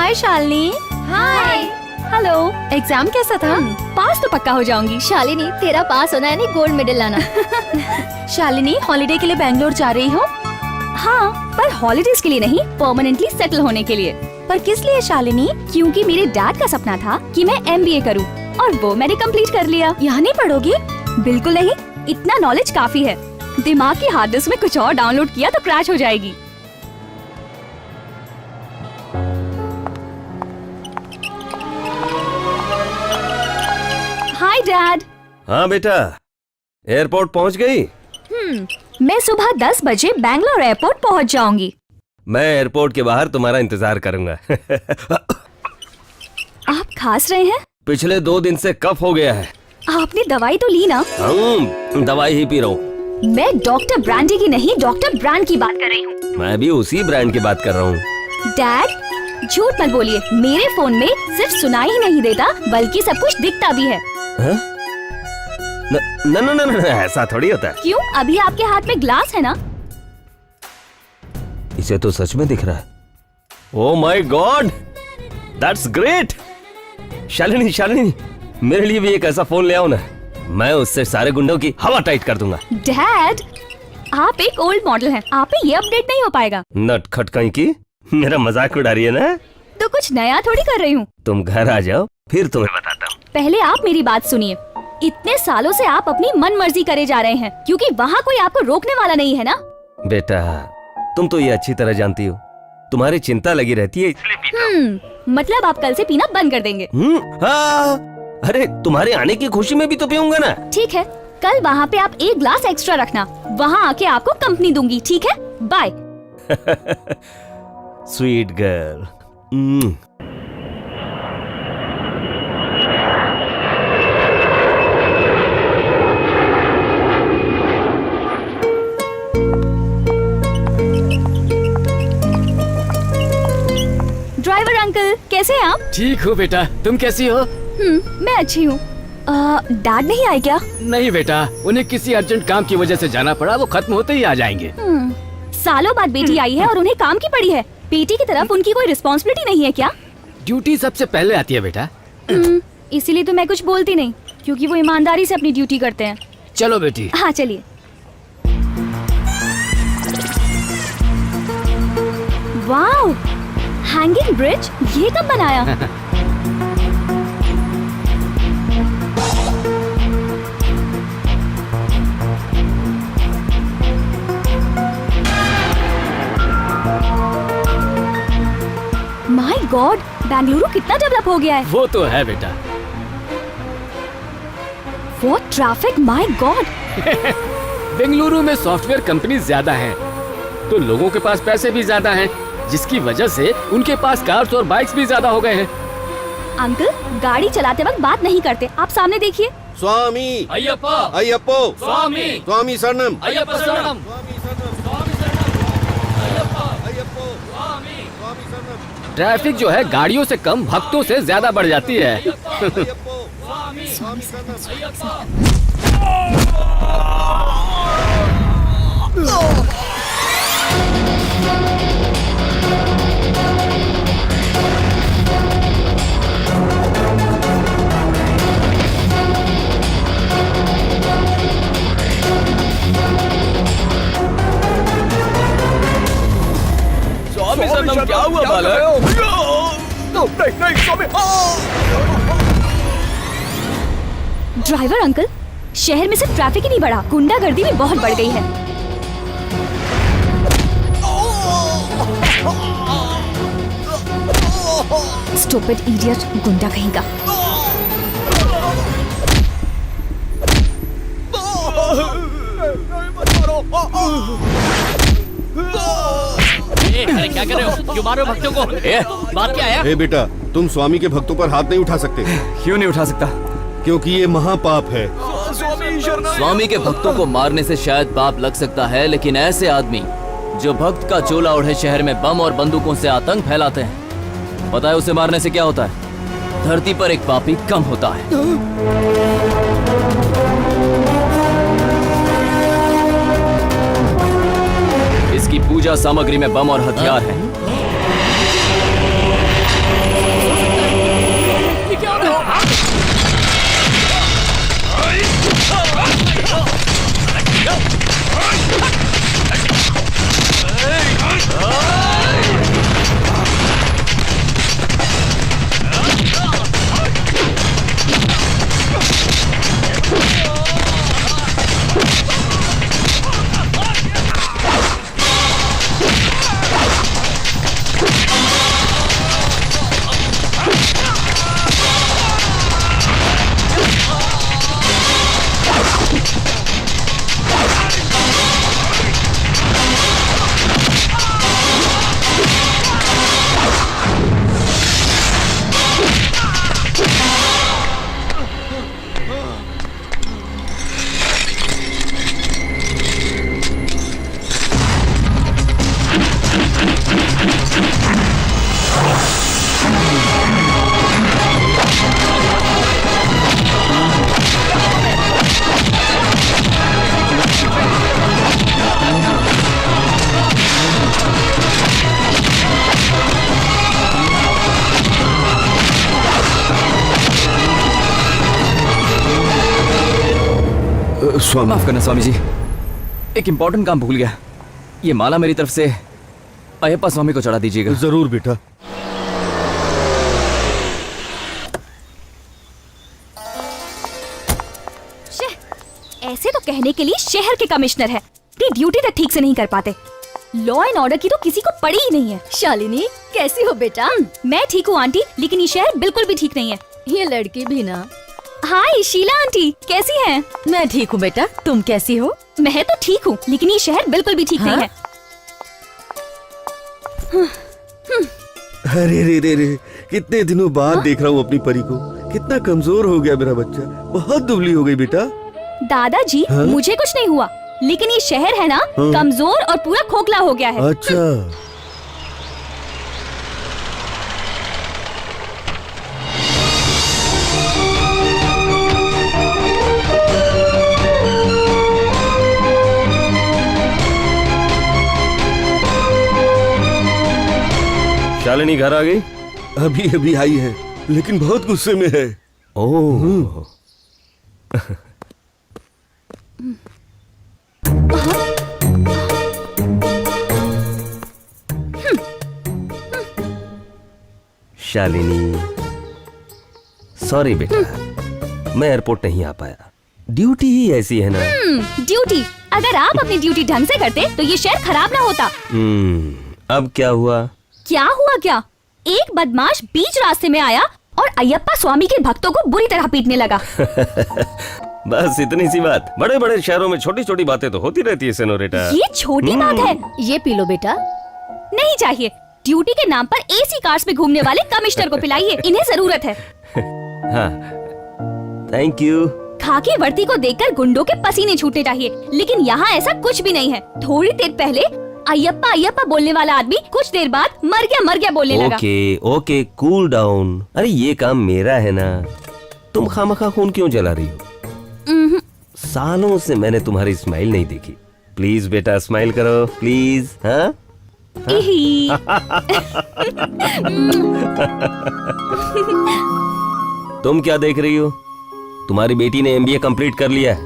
हाय शालिनी। हाय। Hello. Exam कैसा था? पास तो पक्का हो जाऊंगी। शालिनी, तेरा पास होना है नहीं, गोल्ड मेडल लाना। शालिनी, हॉलिडे के लिए बैंगलोर जा रही हो? हाँ, पर हॉलिडेज के लिए नहीं, परमानेंटली सेटल होने के लिए। पर किस लिए शालिनी? क्योंकि मेरे डैड का सपना था कि मैं MBA करूँ और वो मैंने कंप्लीट कर लिया। यहाँ नहीं पढ़ोगी? बिल्कुल नहीं, इतना नॉलेज काफी है। दिमाग की हार्ड डिस्क में कुछ और डाउनलोड किया तो क्रैश हो जाएगी। Hi dad. हाँ बेटा, एयरपोर्ट पहुंच गई? मैं सुबह 10 बजे बैंगलोर एयरपोर्ट पहुंच जाऊंगी। मैं एयरपोर्ट के बाहर तुम्हारा इंतजार करूंगा। आप खांस रहे हैं? पिछले 2 दिन से कफ हो गया है। आपने दवाई तो ली ना? दवाई ही पी रहा हूँ। मैं डॉक्टर ब्रांडी की नहीं, डॉक्टर ब्रांड की बात कर रही हूँ। मैं भी उसी ब्रांड की बात कर रहा हूँ। डैड, झूठ मत बोलिए। मेरे फोन में सिर्फ सुनाई ही नहीं देता, बल्कि सब कुछ दिखता भी है। न, ऐसा थोड़ी होता है। क्यों? अभी आपके हाथ में ग्लास है ना? इसे तो सच में दिख रहा है। Oh my God, that's great. Shalini Shalini, मेरे लिए भी एक ऐसा फोन ले आओ ना। मैं उससे सारे गुंडों की हवा टाइट कर दूंगा। डैड, आप एक ओल्ड मॉडल हैं, आप पे ये अपडेट नहीं हो पाएगा। नट खटकाई की मेरा मजाक उड़ा रही है ना? तो कुछ नया थोड़ी कर रही हूँ। तुम घर आ जाओ, फिर तुम्हें बताता हूँ। पहले आप मेरी बात सुनिए। इतने सालों से आप अपनी मन मर्जी करे जा रहे हैं, क्योंकि वहाँ कोई आपको रोकने वाला नहीं है ना? बेटा, तुम तो ये अच्छी तरह जानती हो, तुम्हारी चिंता लगी रहती है इसलिए। मतलब आप कल से पीना बंद कर देंगे? हाँ, अरे तुम्हारे आने की खुशी में भी तो पीऊंगा ना। ठीक है, कल वहाँ पे आप 1 ग्लास एक्स्ट्रा रखना, वहाँ आके आपको कंपनी दूंगी, ठीक है? Bye. Sweet girl. Driver uncle, कैसे हैं आप? ठीक हूँ बेटा, तुम कैसी हो? मैं अच्छी हूँ। डैड नहीं आए क्या? नहीं बेटा, उन्हें किसी अर्जेंट काम की वजह से जाना पड़ा, वो खत्म होते ही आ जाएंगे। सालों बाद बेटी आई है और उन्हें काम की पड़ी है। बेटी की तरफ उनकी कोई रिस्पॉन्सिबिलिटी नहीं है क्या? ड्यूटी सबसे पहले आती है बेटा। इसीलिए तो मैं कुछ बोलती नहीं, क्योंकि वो ईमानदारी से अपनी ड्यूटी करते हैं। चलो बेटी। हाँ चलिए। वाओ, हैंगिंग ब्रिज, ये कब बनाया? माय गॉड, बेंगलुरु कितना डेवलप हो गया है। वो तो है बेटा। वो ट्रैफिक, माय गॉड। बेंगलुरु में सॉफ्टवेयर कंपनी ज्यादा हैं, तो लोगों के पास पैसे भी ज्यादा हैं, जिसकी वजह से उनके पास कार्स और बाइक्स भी ज्यादा हो गए हैं। अंकल, गाड़ी चलाते वक्त बात नहीं करते, आप सामने देखिए। स्वामी अय्यप्पा, अय्यप्पो, स्वामी स्वामी शरणम, अय्यप्पा शरणम, ट्रैफिक जो है गाड़ियों से कम भक्तों से ज्यादा बढ़ जाती है। स्वामी शरणम, क्या हुआ बालक? नहीं स्वामी। ड्राइवर अंकल, शहर में सिर्फ ट्रैफिक ही नहीं बढ़ा, गुंडागर्दी भी बहुत बढ़ गई है। स्टूपिड इडियट, गुंडा कहीं का। अरे क्या कर रहे हो? क्यों मारो भक्तों को? बात क्या है? बेटा, तुम स्वामी के भक्तों पर हाथ नहीं उठा सकते। क्यों नहीं उठा सकता? क्योंकि ये महापाप है। स्वामी के भक्तों को मारने से शायद पाप लग सकता है, लेकिन ऐसे आदमी जो भक्त का चोला ओढ़े शहर में बम और बंदूकों से आतंक फैलाते हैं, पता है उसे मारने से क्या होता है? धरती पर एक पापी कम होता है। इसकी पूजा सामग्री में बम और हथियार हैं। स्वामी माफ करना स्वामी जी, एक इम्पोर्टेंट काम भूल गया। ये माला मेरी तरफ से अयप्पा स्वामी को चढ़ा दीजिएगा। जरूर बेटा। ऐसे तो कहने के लिए शहर के कमिश्नर है, अपनी ड्यूटी तक ठीक से नहीं कर पाते। लॉ एंड ऑर्डर की तो किसी को पड़ी ही नहीं है। शालिनी कैसी हो बेटा? मैं ठीक हूँ आंटी, लेकिन ये शहर बिल्कुल भी ठीक नहीं है। ये लड़की भी ना। हाय शीला आंटी, कैसी हैं? मैं ठीक हूँ बेटा, तुम कैसी हो? मैं तो ठीक हूँ, लेकिन ये शहर बिल्कुल भी ठीक नहीं है। अरे रे रे रे, कितने दिनों बाद देख रहा हूँ अपनी परी को। कितना कमजोर हो गया मेरा बच्चा, बहुत दुबली हो गई बेटा। दादाजी, मुझे कुछ नहीं हुआ, लेकिन ये शहर है ना, कमजोर और पूरा खोखला हो गया है। अच्छा, शालिनी घर आ गई? अभी अभी आई है, लेकिन बहुत गुस्से में है। ओह, शालिनी सॉरी बेटा, मैं एयरपोर्ट नहीं आ पाया। ड्यूटी ही ऐसी है ना। ड्यूटी, अगर आप अपनी ड्यूटी ढंग से करते तो ये शहर खराब ना होता। अब क्या हुआ? क्या हुआ क्या? एक बदमाश बीच रास्ते में आया और अयप्पा स्वामी के भक्तों को बुरी तरह पीटने लगा। बस इतनी सी बात। बड़े बड़े शहरों में छोटी छोटी बातें तो होती रहती है सेनोरिटा। ये छोटी बात है? ये पी लो बेटा। नहीं चाहिए। ड्यूटी के नाम पर एसी कार्स में घूमने वाले कमिश्नर को पिलाइए, इन्हें जरूरत है। हाँ, थैंक यू। खाकी वर्दी को देखकर गुंडों के पसीने छूटने चाहिए, लेकिन यहाँ ऐसा कुछ भी नहीं है। थोड़ी देर पहले अयप्पा अयप्पा बोलने वाला आदमी कुछ देर बाद मर गया बोलने लगा। Okay, cool down. अरे ये काम मेरा है ना, तुम खामखा खून क्यों जला रही हो? सालों से मैंने तुम्हारी स्माइल नहीं देखी। प्लीज बेटा स्माइल करो, प्लीज। हाँ इही। तुम क्या देख रही हो? तुम्हारी बेटी ने एमबीए कंप्लीट कर लिया है।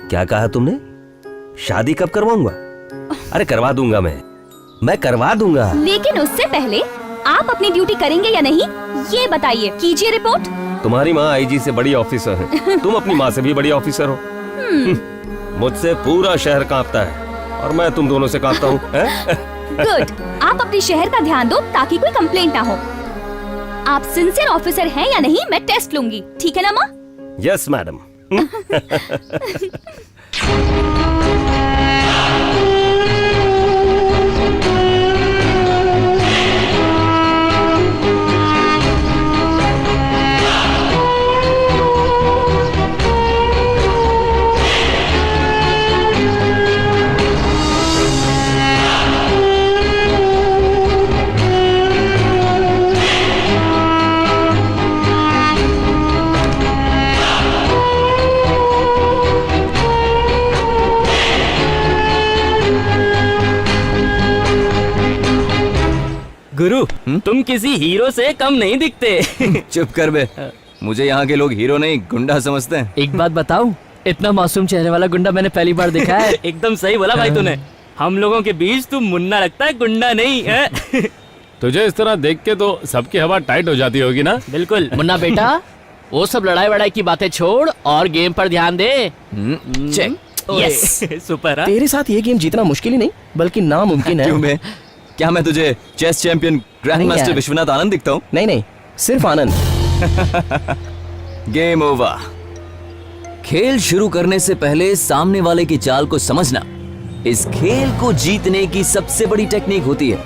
क्या कहा तुमने? शादी कब करवाऊंगा? अरे करवा दूंगा, मैं करवा दूंगा। लेकिन उससे पहले आप अपनी ड्यूटी करेंगे या नहीं, ये बताइए। कीजिए रिपोर्ट। तुम्हारी माँ आईजी से बड़ी ऑफिसर है, तुम अपनी माँ से भी बड़ी ऑफिसर हो। मुझसे पूरा शहर कांपता है और मैं तुम दोनों से कांपता हूँ। गुड, आप अपने शहर का ध्यान दो ताकि कोई कंप्लेंट ना हो। आप सिंसियर ऑफिसर हैं या नहीं, मैं टेस्ट लूंगी, ठीक है ना माँ? Yes madam. गुरु, तुम किसी हीरो से कम नहीं दिखते। चुप कर बे, मुझे यहाँ के लोग हीरो नहीं गुंडा समझते हैं। एक बात बताऊं, इतना मासूम चेहरे वाला गुंडा मैंने पहली बार देखा है। एकदम सही बोला भाई तूने। हम लोगों के बीच तू मुन्ना लगता है, गुंडा नहीं है। तुझे इस तरह देख के तो सबकी हवा टाइट हो जाती होगी ना? बिल्कुल। मुन्ना बेटा, वो सब लड़ाई वड़ाई की बातें छोड़ और गेम पर ध्यान दे। चेक। Yes, super. तेरे साथ ये गेम जीतना मुश्किल ही नहीं बल्कि नामुमकिन है। क्यों बे? क्या मैं तुझे चेस चैंपियन ग्रैंड नहीं मास्टर यार। विश्वनाथ आनंद दिखता हूँ? नहीं, सिर्फ आनंद। Game over. खेल शुरू करने से पहले सामने वाले की चाल को समझना इस खेल को जीतने की सबसे बड़ी टेक्निक होती है।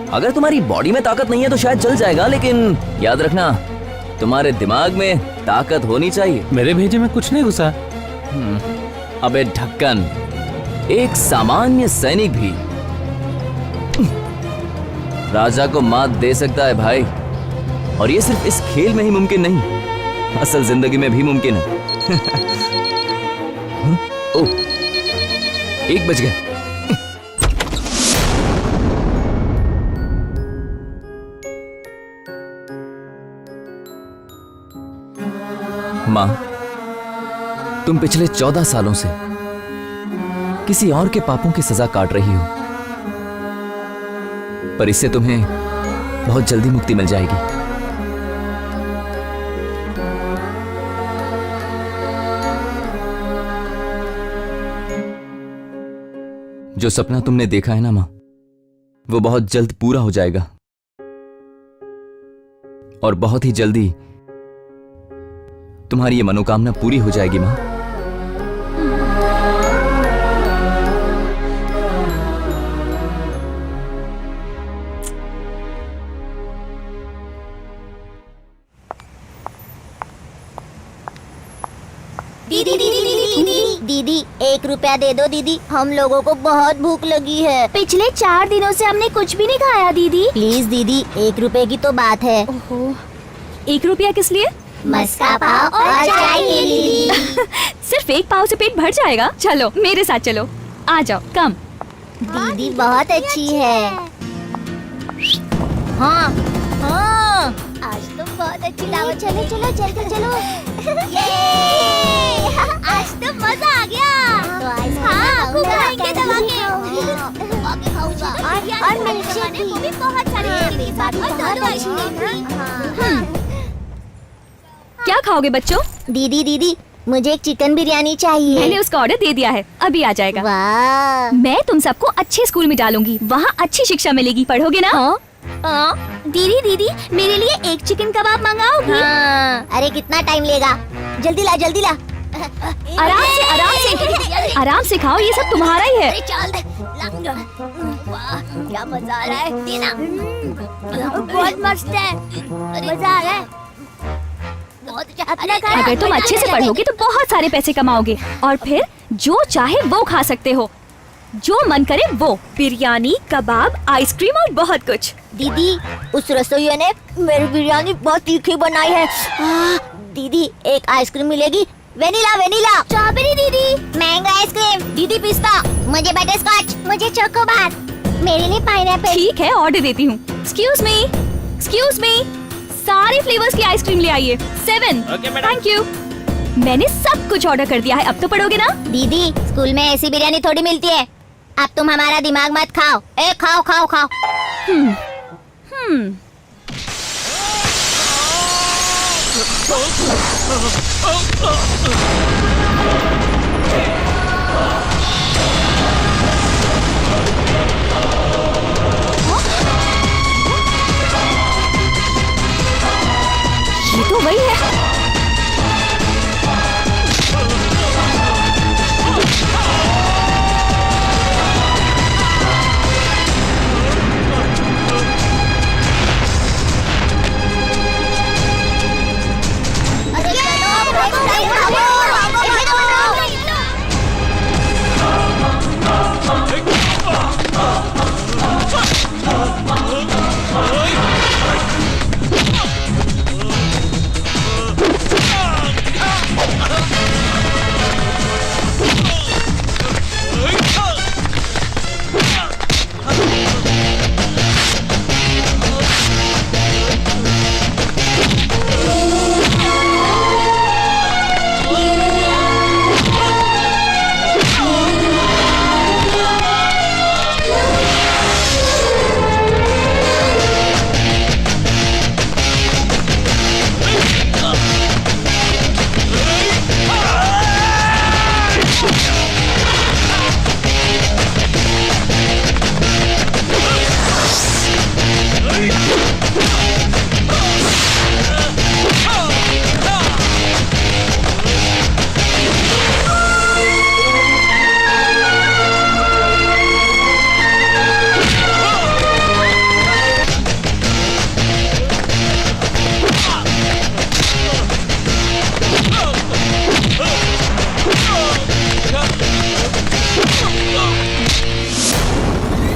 अगर तुम्हारी बॉडी में ताकत नहीं है तो शायद चल जाएगा, लेकिन याद रखना तुम्हारे दिमाग में ताकत होनी चाहिए। मेरे भेजे में कुछ नहीं घुसा। अबे ढक्कन, एक सामान्य सैनिक भी राजा को मात दे सकता है भाई। और ये सिर्फ इस खेल में ही मुमकिन नहीं, असल जिंदगी में भी मुमकिन है। ओह, 1 बज गया। माँ, तुम पिछले 14 सालों से किसी और के पापों की सजा काट रही हो, पर इससे तुम्हें बहुत जल्दी मुक्ति मिल जाएगी। जो सपना तुमने देखा है ना मां, वो बहुत जल्द पूरा हो जाएगा और बहुत ही जल्दी तुम्हारी ये मनोकामना पूरी हो जाएगी मां। दीदी दीदी दीदी दीदी दीदी 1 रुपया दे दो दीदी, हम लोगों को बहुत भूख लगी है। पिछले 4 दिनों से हमने कुछ भी नहीं खाया दीदी। प्लीज दीदी, 1 रुपए की तो बात है। ओहो, 1 रुपया किस लिए? मस्का पाव और चाय के लिए। सिर्फ 1 पाव से पेट भर जाएगा। चलो मेरे साथ चलो, आ जाओ, कम। दीदी बहुत अच्छी है। हाँ हाँ, आज तो बहुत अच्छी दावत। चलो चलो जल्दी चलो। आज तो मजा आ गया। तो हाँ, खूब खाएंगे दबा के। और मिल्कशेक भी बहुत सारे के साथ और दारू आइसक्रीम भी। क्या खाओगे बच्चों? दीदी दीदी, मुझे एक चिकन बिरयानी चाहिए। मैंने उसका ऑर्डर दे दिया है, अभी आ जाएगा। वाह, मैं तुम सबको अच्छे स्कूल में डालूंगी, वहाँ अच्छी शिक्षा मिलेगी। पढ़ोगे ना? दीदी दीदी, मेरे लिए एक चिकन कबाब मंगाओगी? हाँ। अरे कितना टाइम लेगा? जल्दी ला जल्दी ला। आराम से खाओ, ये सब तुम्हारा ही है। क्या मजा आ रहा है, देना। बहुत मस्त है, मजा आ रहा है। अगर तुम अच्छे से पढ़ोगे तो बहुत सारे पैसे कमाओगे और फिर जो चाहे वो खा सकते हो, जो मन करे वो। बिरयानी, कबाब, आइसक्रीम और बहुत कुछ। दीदी, उस रसोइया ने मेरी बिरयानी बहुत तीखी बनाई है। दीदी, एक आइसक्रीम मिलेगी? Vanilla vanilla. स्ट्रॉबेरी दीदी। Mango ice cream. दीदी पिस्ता। मुझे बटर स्कॉच। मुझे चोकोबार। मेरे लिए पाइनएप्पल। ठीक है, ऑर्डर देती हूँ। एक्सक्यूज मी, सारे फ्लेवर्स की आइसक्रीम ले आइए। 7। Thank you. मैंने सब कुछ ऑर्डर कर दिया है, अब तो पढ़ोगे ना? दीदी, स्कूल में ऐसी बिरयानी थोड़ी मिलती है। अब तुम हमारा दिमाग मत खाओ। खाओ खाओ खाओ। ये तो वही है।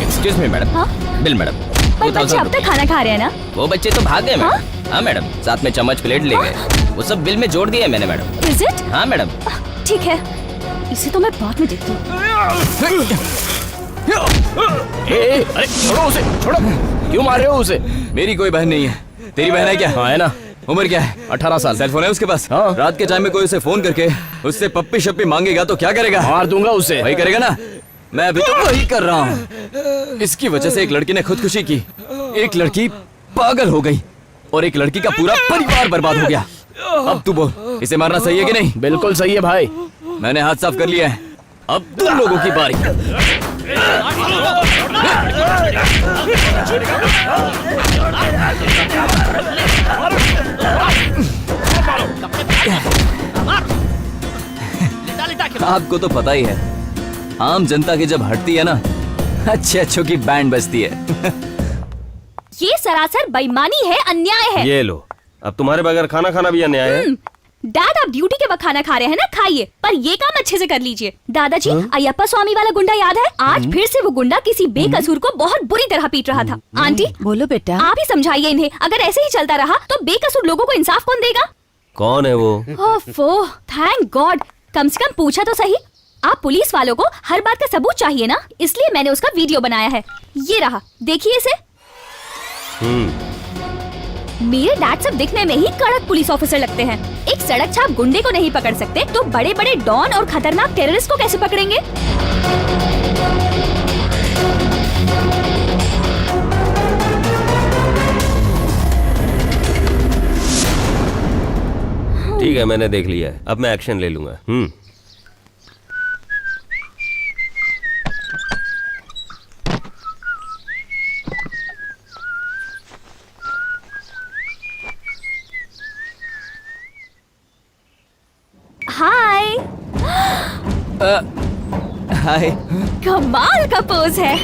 Excuse me madam. हाँ? Bill madam. पर बच्चे अब तक खाना खा रहे हैं ना? वो बच्चे तो भाग गए मैडम। हाँ मैडम, साथ में चम्मच प्लेट ले गए। वो सब बिल में जोड़ दिया मैंने मैडम। Is it? हाँ मैडम। ठीक है, इसे तो मैं बाद में देखती हूँ। अरे छोड़ो उसे, छोड़ो। क्यों मार रहे हो उसे? मेरी कोई बहन नहीं है। तेरी बहन है क्या? हाँ है ना। उम्र क्या है? 18 साल। सेल फोन है उसके पास? हाँ। रात के टाइम में कोई उसे फोन करके उससे पप्पी शप्पी मांगेगा तो क्या करेगा? मार दूंगा उसे। वही करेगा ना? मैं अभी तो वही कर रहा हूँ। इसकी वजह से एक लड़की ने खुदकुशी की, एक लड़की पागल हो गई और एक लड़की का पूरा परिवार बर्बाद हो गया। अब तू बोल, इसे मारना सही है कि नहीं? बिल्कुल सही है भाई। मैंने हाथ साफ कर लिया है, अब तुम लोगों की बारी। आपको तो पता ही है, आम जनता की जब हटती है ना, अच्छे अच्छों की बैंड बजती है। ये सरासर बेईमानी है, अन्याय है। ये लो, अब तुम्हारे बगैर खाना खाना भी अन्याय है। डैड, आप ड्यूटी के वक्त खाना खा रहे हैं ना, खाइए, पर ये काम अच्छे से कर लीजिए। दादाजी, अयप्पा स्वामी वाला गुंडा याद है? आज फिर से वो गुंडा किसी बेकसूर को बहुत बुरी तरह पीट रहा था। आंटी, बोलो बेटा। आप ही समझाइए इन्हें। अगर ऐसे ही चलता रहा तो बेकसूर लोगों को इंसाफ कौन देगा? कौन है वो? ओफो, थैंक गॉड, कम से कम पूछा तो सही। आप पुलिस वालों को हर बात का सबूत चाहिए ना, इसलिए मैंने उसका वीडियो बनाया है। ये रहा, देखिए इसे। मेरे डैड सब दिखने में ही कड़क पुलिस ऑफिसर लगते हैं। एक सड़क छाप गुंडे को नहीं पकड़ सकते तो बड़े बड़े डॉन और खतरनाक टेररिस्ट को कैसे पकड़ेंगे? ठीक है, मैंने देख लिया है, अब मैं एक्शन ले लूंगा। हाय, हाय। कमाल का पोज है।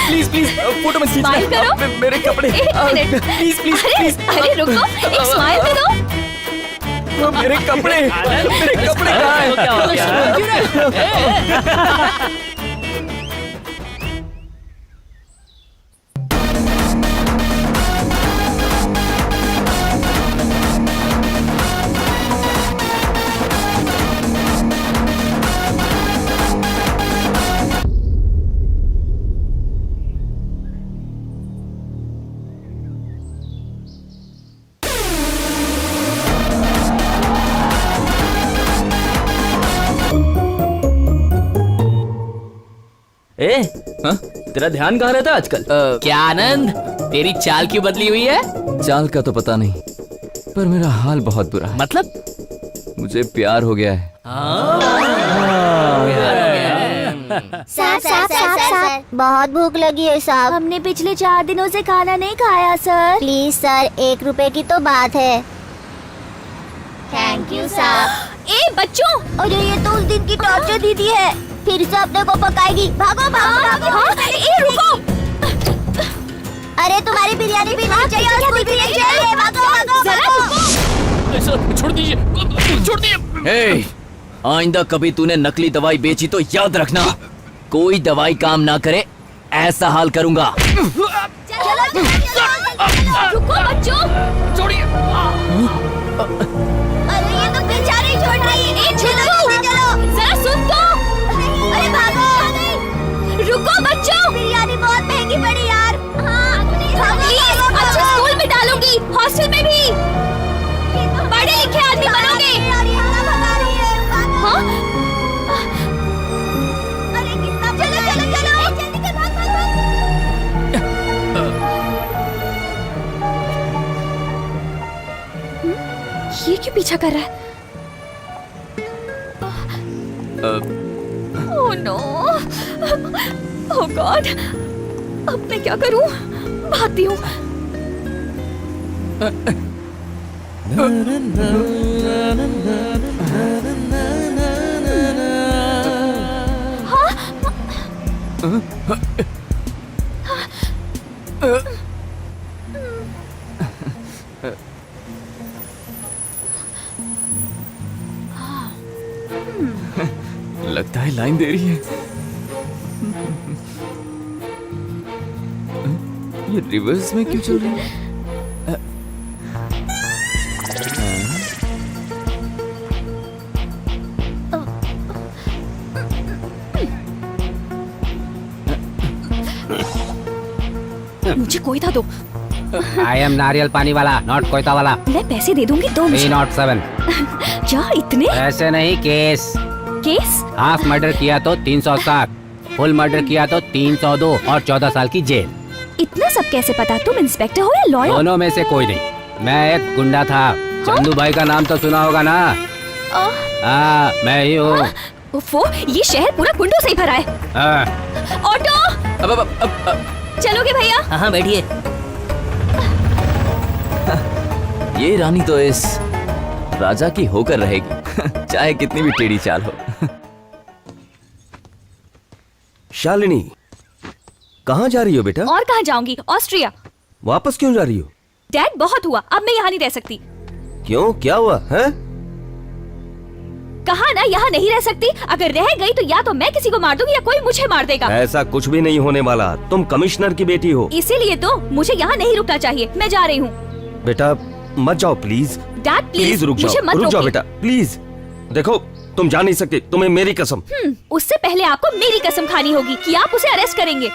प्लीज प्लीज फोटो मत खींचना। स्माइल करो। मेरे कपड़े। एक मिनट। प्लीज प्लीज अरे, प्लीज। अरे रुको, एक स्माइल तो दो। मेरे कपड़े, मेरे कपड़े कहाँ हैं? ए, हाँ? तेरा ध्यान कहाँ रहता है आजकल? क्या आनंद, तेरी चाल क्यों बदली हुई है? चाल का तो पता नहीं, पर मेरा हाल बहुत बुरा है। मतलब? मुझे प्यार हो गया है। सर, बहुत भूख लगी है साहब। हमने पिछले 4 दिनों से खाना नहीं खाया सर। प्लीज सर, 1 रुपए की तो बात है। थैंक यू साहब। ए बच्चों, अरे ये तो उस दिन की टॉर्चर दीदी है, फिर से अपने को पकाएगी। भागो भागो भागो। हाँ, ए रुको। अरे तुम्हारी बिरयानी भी नहीं चाहिए, स्कूल भी नहीं चाहिए। भागो भागो भागो। छोड़ दीजिए, छोड़ दीजिए। हे, आइंदा कभी तूने नकली दवाई बेची तो याद रखना, कोई दवाई काम ना करे ऐसा हाल करूंगा। रुको बच्चों, छोड़िए। अरे ये तो पीछा नहीं छोड़ रही है। चलो जरा सुन तो। अरे भागो। रुको बच्चों, बिरयानी बहुत महंगी पड़ी यार। हाँ, प्लीज, अच्छा स्कूल में डालूंगी, हॉस्टल में भी। पढ़े लिखे आदमी बनोगे। हाँ? अरे कितना चलो चलो चलो जल्दी कर, भाग भाग भाग। ये क्यों पीछा कर रहा है? ओह नो, ओह गॉड, अब मैं क्या करूं? भागती हूँ। लगता है लाइन दे रही है। ये रिवर्स में क्यों चल रही है? मुझे कोयता दो। आई एम नारियल पानी वाला, नॉट कोयता वाला। मैं पैसे दे दूंगी, दो मुझे। 307। क्या इतने? ऐसे नहीं, केस। केस? हाफ मर्डर किया तो 307, फुल मर्डर किया तो 302 और 14 साल की जेल। इतना सब कैसे पता? तुम इंस्पेक्टर हो या लॉयर? दोनों में से कोई नहीं। मैं एक गुंडा था। चंदू भाई का नाम तो सुना होगा ना? हाँ, मैं ही हूँ। वो ये शहर पूरा गुंडों से ही भरा है। ऑटो! चलोगे भैया? हाँ बैठिए। ये रानी तो इस राजा की होकर रहेगी चाहे कितनी भी टेढ़ी चाल हो। शालिनी, कहाँ जा रही हो बेटा? और कहाँ जाऊंगी? ऑस्ट्रिया। वापस क्यों जा रही हो? डैड बहुत हुआ, अब मैं यहाँ नहीं रह सकती। क्यों, क्या हुआ है? कहा ना यहाँ नहीं रह सकती। अगर रह गई तो या तो मैं किसी को मार दूंगी या कोई मुझे मार देगा। ऐसा कुछ भी नहीं होने वाला, तुम कमिश्नर की बेटी हो। इसीलिए तो मुझे यहाँ नहीं रुकना चाहिए। मैं जा रही हूँ। बेटा मत जाओ प्लीज। डैड प्लीज रुक मुझे जाओ, मत रुक जाओ रोकिए। बेटा प्लीज। देखो तुम जा नहीं सकते, तुम्हें मेरी कसम। उससे पहले आपको मेरी कसम खानी होगी कि आप उसे अरेस्ट करेंगे।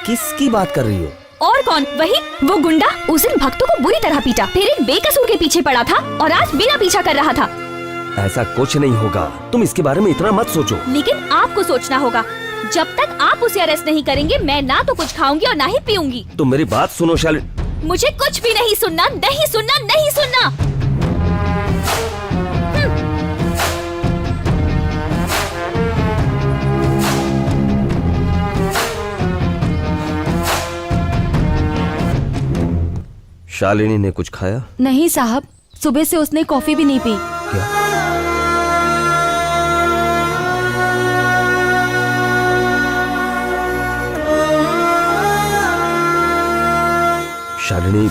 किसकी बात कर रही हो? और कौन? वही वो गुंडा उस दिन भक्तों को बुरी तरह पीटा, फिर एक बेकसूर के पीछे पड़ा था और आज मेरा पीछा कर रहा था। ऐसा कुछ नहीं होगा, तुम इसके बारे में इतना मत सोचो। लेकिन आपको सोचना होगा। जब तक आप उसे अरेस्ट नहीं करेंगे मैं ना तो कुछ खाऊंगी और ना ही पीऊंगी। तुम मेरी बात सुनो शालिनी। मुझे कुछ भी नहीं सुनना, नहीं सुनना, नहीं सुनना। शालिनी ने कुछ खाया? नहीं साहब, सुबह से उसने कॉफी भी नहीं पी। क्या? शालिनी,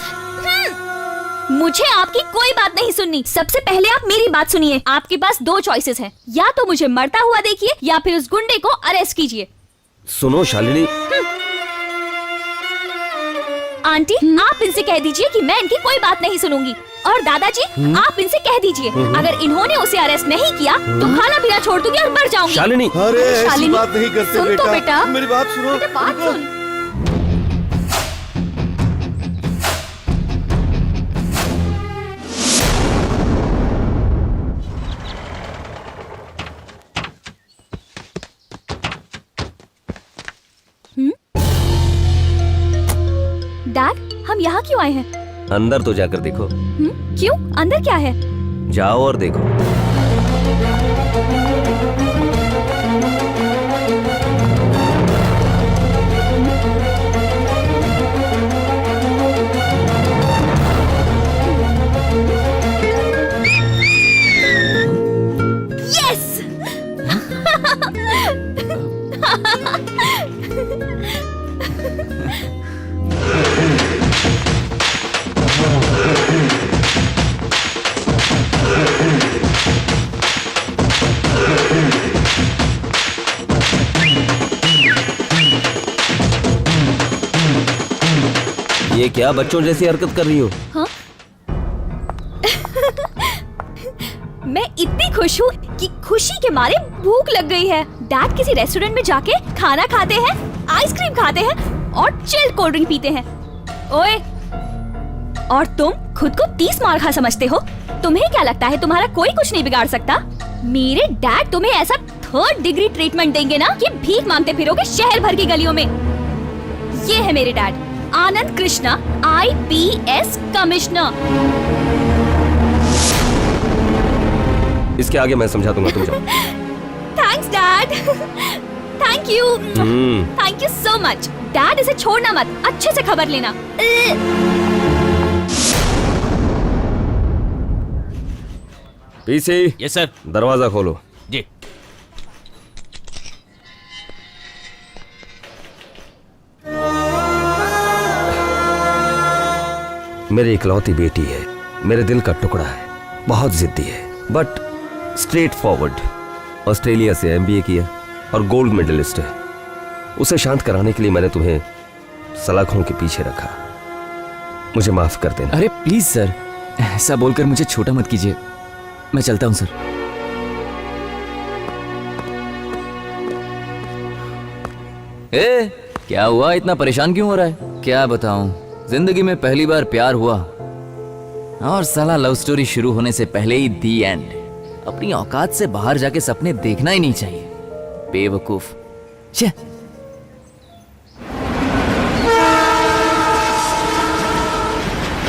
मुझे आपकी कोई बात नहीं सुननी। सबसे पहले आप मेरी बात सुनिए। आपके पास दो चॉइसेस हैं, या तो मुझे मरता हुआ देखिए या फिर उस गुंडे को अरेस्ट कीजिए। सुनो शालिनी। आंटी आप इनसे कह दीजिए कि मैं इनकी कोई बात नहीं सुनूंगी। और दादाजी आप इनसे कह दीजिए अगर इन्होंने उसे अरेस्ट नहीं किया तो खाना पीना छोड़ दूंगी और मर जाऊंगी। शालिनी, अरे ऐसी शालिनी, बात नहीं करते सुन तो बेटा। मेरी बात सुनो। बेटा, बात रुको। सुन। डैड हम यहाँ क्यों आए हैं? अंदर तो जाकर देखो। क्यों? अंदर क्या है? जाओ और देखो। यस! ये क्या बच्चों जैसी हरकत कर रही हो? हाँ? मैं इतनी खुश हूँ कि खुशी के मारे भूख लग गई है। डैड किसी रेस्टोरेंट में जाके खाना खाते हैं, आइसक्रीम खाते हैं और चिल्ड कोल्ड ड्रिंक पीते हैं। ओए, और तुम खुद को 30 मार खा समझते हो? तुम्हें क्या लगता है तुम्हारा कोई कुछ नहीं बिगाड़ सकता? मेरे डैड तुम्हें ऐसा 3rd डिग्री ट्रीटमेंट देंगे ना कि भीख मांगते फिरोगे शहर भर की गलियों में। ये है मेरे डैड, आनंद कृष्णा, IPS कमिश्नर। इसके आगे मैं समझा दूंगा, तुम जाओ। Thanks dad. Thank you. Thank you so much. Dad इसे छोड़ना मत, अच्छे से खबर लेना। पीसी। Yes sir. दरवाजा खोलो। जी। मेरी इकलौती बेटी है, मेरे दिल का टुकड़ा है, बहुत जिद्दी है बट स्ट्रेट फॉरवर्ड। ऑस्ट्रेलिया से MBA किया और गोल्ड मेडलिस्ट है। उसे शांत कराने के लिए मैंने तुम्हें सलाखों के पीछे रखा। मुझे माफ कर देना। अरे प्लीज सर, ऐसा बोलकर मुझे छोटा मत कीजिए। मैं चलता हूँ सर। क्या हुआ, इतना परेशान क्यों हो रहा है? क्या बताऊं, जिंदगी में पहली बार प्यार हुआ और साला लव स्टोरी शुरू होने से पहले ही दी एंड। अपनी औकात से बाहर जाके सपने देखना ही नहीं चाहिए, बेवकूफ। छे।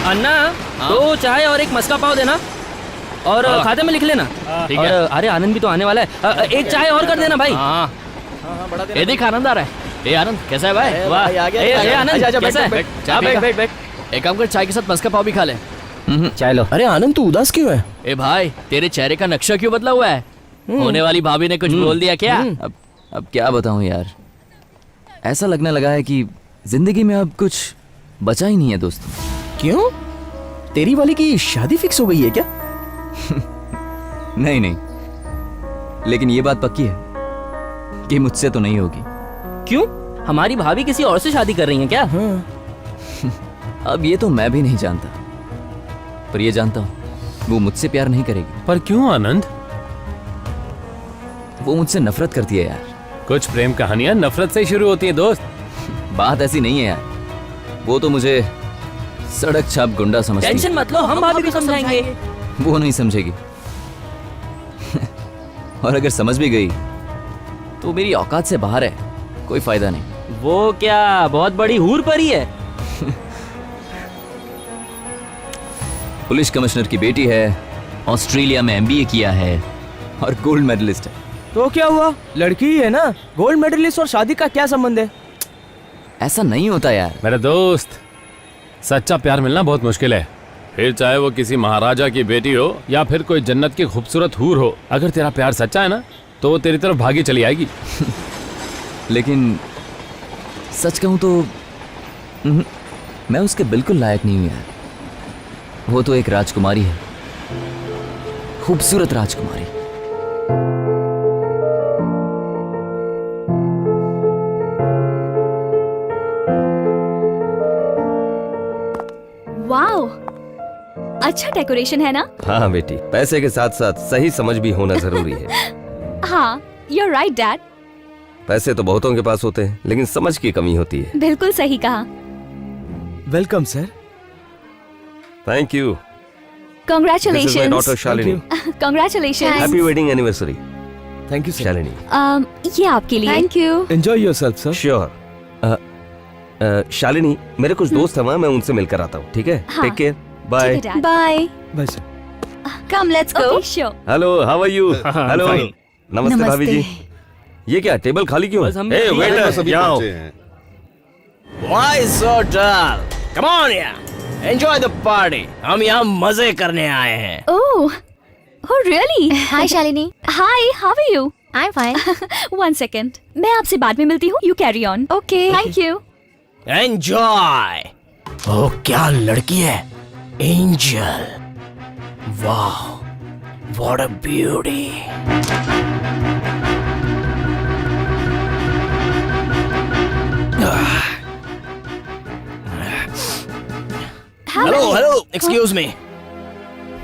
अन्ना, 2 चाय और 1 मस्का पाव देना और खाते में लिख लेना। ठीक और है। अरे आनंद भी तो आने वाला है, 1 चाय और कर देना भाई। ये देख आनंद आ रहा है। ए आनंद कैसा है भाई? वाह। ए आनंद कैसा है? बैठ। एक काम कर, चाय के साथ मस्का पाव भी खा ले। चाय लो। अरे आनंद तू उदास क्यों है? ए भाई तेरे चेहरे का नक्शा क्यों बदला हुआ है? होने वाली भाभी ने कुछ बोल दिया क्या? अब क्या बताऊं यार, ऐसा लगने लगा है कि जिंदगी में अब कुछ बचा ही नहीं है दोस्तों। क्यों? तेरी वाली की शादी फिक्स हो गई है क्या? नहीं, लेकिन ये बात पक्की है कि मुझसे तो नहीं होगी। क्यों? हमारी भाभी किसी और से शादी कर रही है क्या? अब ये तो मैं भी नहीं जानता, पर ये जानता हूं वो मुझसे प्यार नहीं करेगी। पर क्यों आनंद? वो मुझसे नफरत करती है यार। कुछ प्रेम कहानियां नफरत से ही शुरू होती हैं दोस्त। बात ऐसी नहीं है यार, वो तो मुझे सड़क छाप गुंडा समझती है। टेंशन मत लो, हम भाभी को समझाएंगे। वो नहीं समझेगी और अगर समझ भी गई तो मेरी औकात से बाहर है, कोई फायदा नहीं। वो क्या बहुत बड़ी हूर परी है? पुलिस कमिश्नर की बेटी है, ऑस्ट्रेलिया में एमबीए किया है और गोल्ड मेडलिस्ट है। तो क्या हुआ? लड़की ही है ना, गोल्ड मेडलिस्ट और शादी का क्या संबंध है? ऐसा नहीं होता यार। मेरे दोस्त, सच्चा प्यार मिलना बहुत मुश्किल है, फिर चाहे वो किसी महाराजा की बेटी हो या फिर कोई जन्नत की खूबसूरत हूर हो। अगर तेरा प्यार सच्चा है ना तो वो तेरी तरफ भागी चली आएगी। लेकिन सच कहूं तो मैं उसके बिल्कुल लायक नहीं हूं यार। वो तो एक राजकुमारी है, खूबसूरत राजकुमारी। वाओ, अच्छा डेकोरेशन है ना? हाँ बेटी, पैसे के साथ साथ सही समझ भी होना जरूरी है। हाँ, you're right डैड। पैसे तो बहुतों के पास होते हैं, लेकिन समझ की कमी होती है। बिल्कुल सही कहा। Welcome sir. Thank you. This is my Congratulations. daughter Shalini. Congratulations. Happy wedding anniversary. Thank you Shalini. ये आपके लिए। Thank you. Enjoy yourself sir. Sure. Shalini, मेरे कुछ दोस्त हैं वहाँ, मैं उनसे मिलकर आता हूँ, ठीक है? हाँ। Take care, bye. Bye. Bye sir. Come let's go. Sure. Hello, how are you? Hello, fine. नमस्ते भाभी जी। ये क्या टेबल खाली क्यों है? ए वेटर, यहाँ आओ। Why so dull? Come on यार, enjoy the party. हम यहाँ मजे करने आए हैं। Oh, really? Hi Shalini. Hi, how are you? I'm fine. One second. मैं आपसे बाद में मिलती हूँ। You carry on. Okay. Thank you. Enjoy. ओह क्या लड़की है, एंजल। वाह, what a beauty. Hello, excuse me.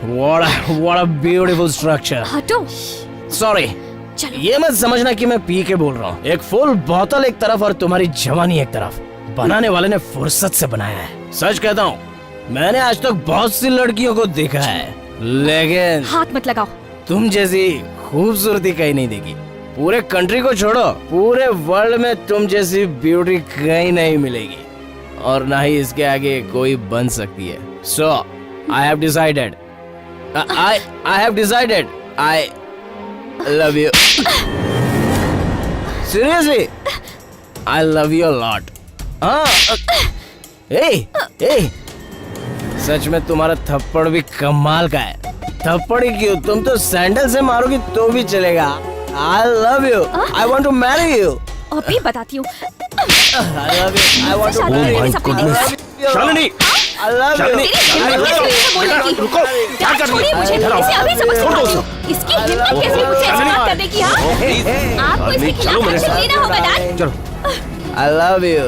What a beautiful structure. हटो। Sorry. ये मत समझना कि मैं पी के बोल रहा हूँ। एक फुल बोतल एक तरफ और तुम्हारी जवानी एक तरफ। बनाने वाले ने फुर्सत से बनाया है। सच कहता हूँ, मैंने आज तक बहुत सी लड़कियों को देखा है, लेकिन हाथ मत लगाओ। तुम जैसी खूबसूरती कहीं नहीं देखी। पूरे कंट्री को छोड़ो, पूरे वर्ल्ड में तुम जैसी ब्यूटी कहीं नहीं मिलेगी और ना ही इसके आगे कोई बन सकती है। So I have decided. I have decided. I love you. Seriously, I love you a lot. Hey, सच में तुम्हारा थप्पड़ भी कमाल का है। थप्पड़ ही क्यों, तुम तो सैंडल से मारोगी तो भी चलेगा। I love you. I want to marry you. अभी बताती हूँ। I love you. I want to marry you. Shalini, I love you. रुको। क्या कर रही है? मुझे इसे अभी समझ में इसकी हिम्मत कैसे हुई मुझसे ऐसी बात करने की? हाँ? आपको इसके खिलाफ एक्शन लेना होगा डैड। चलो। I love you.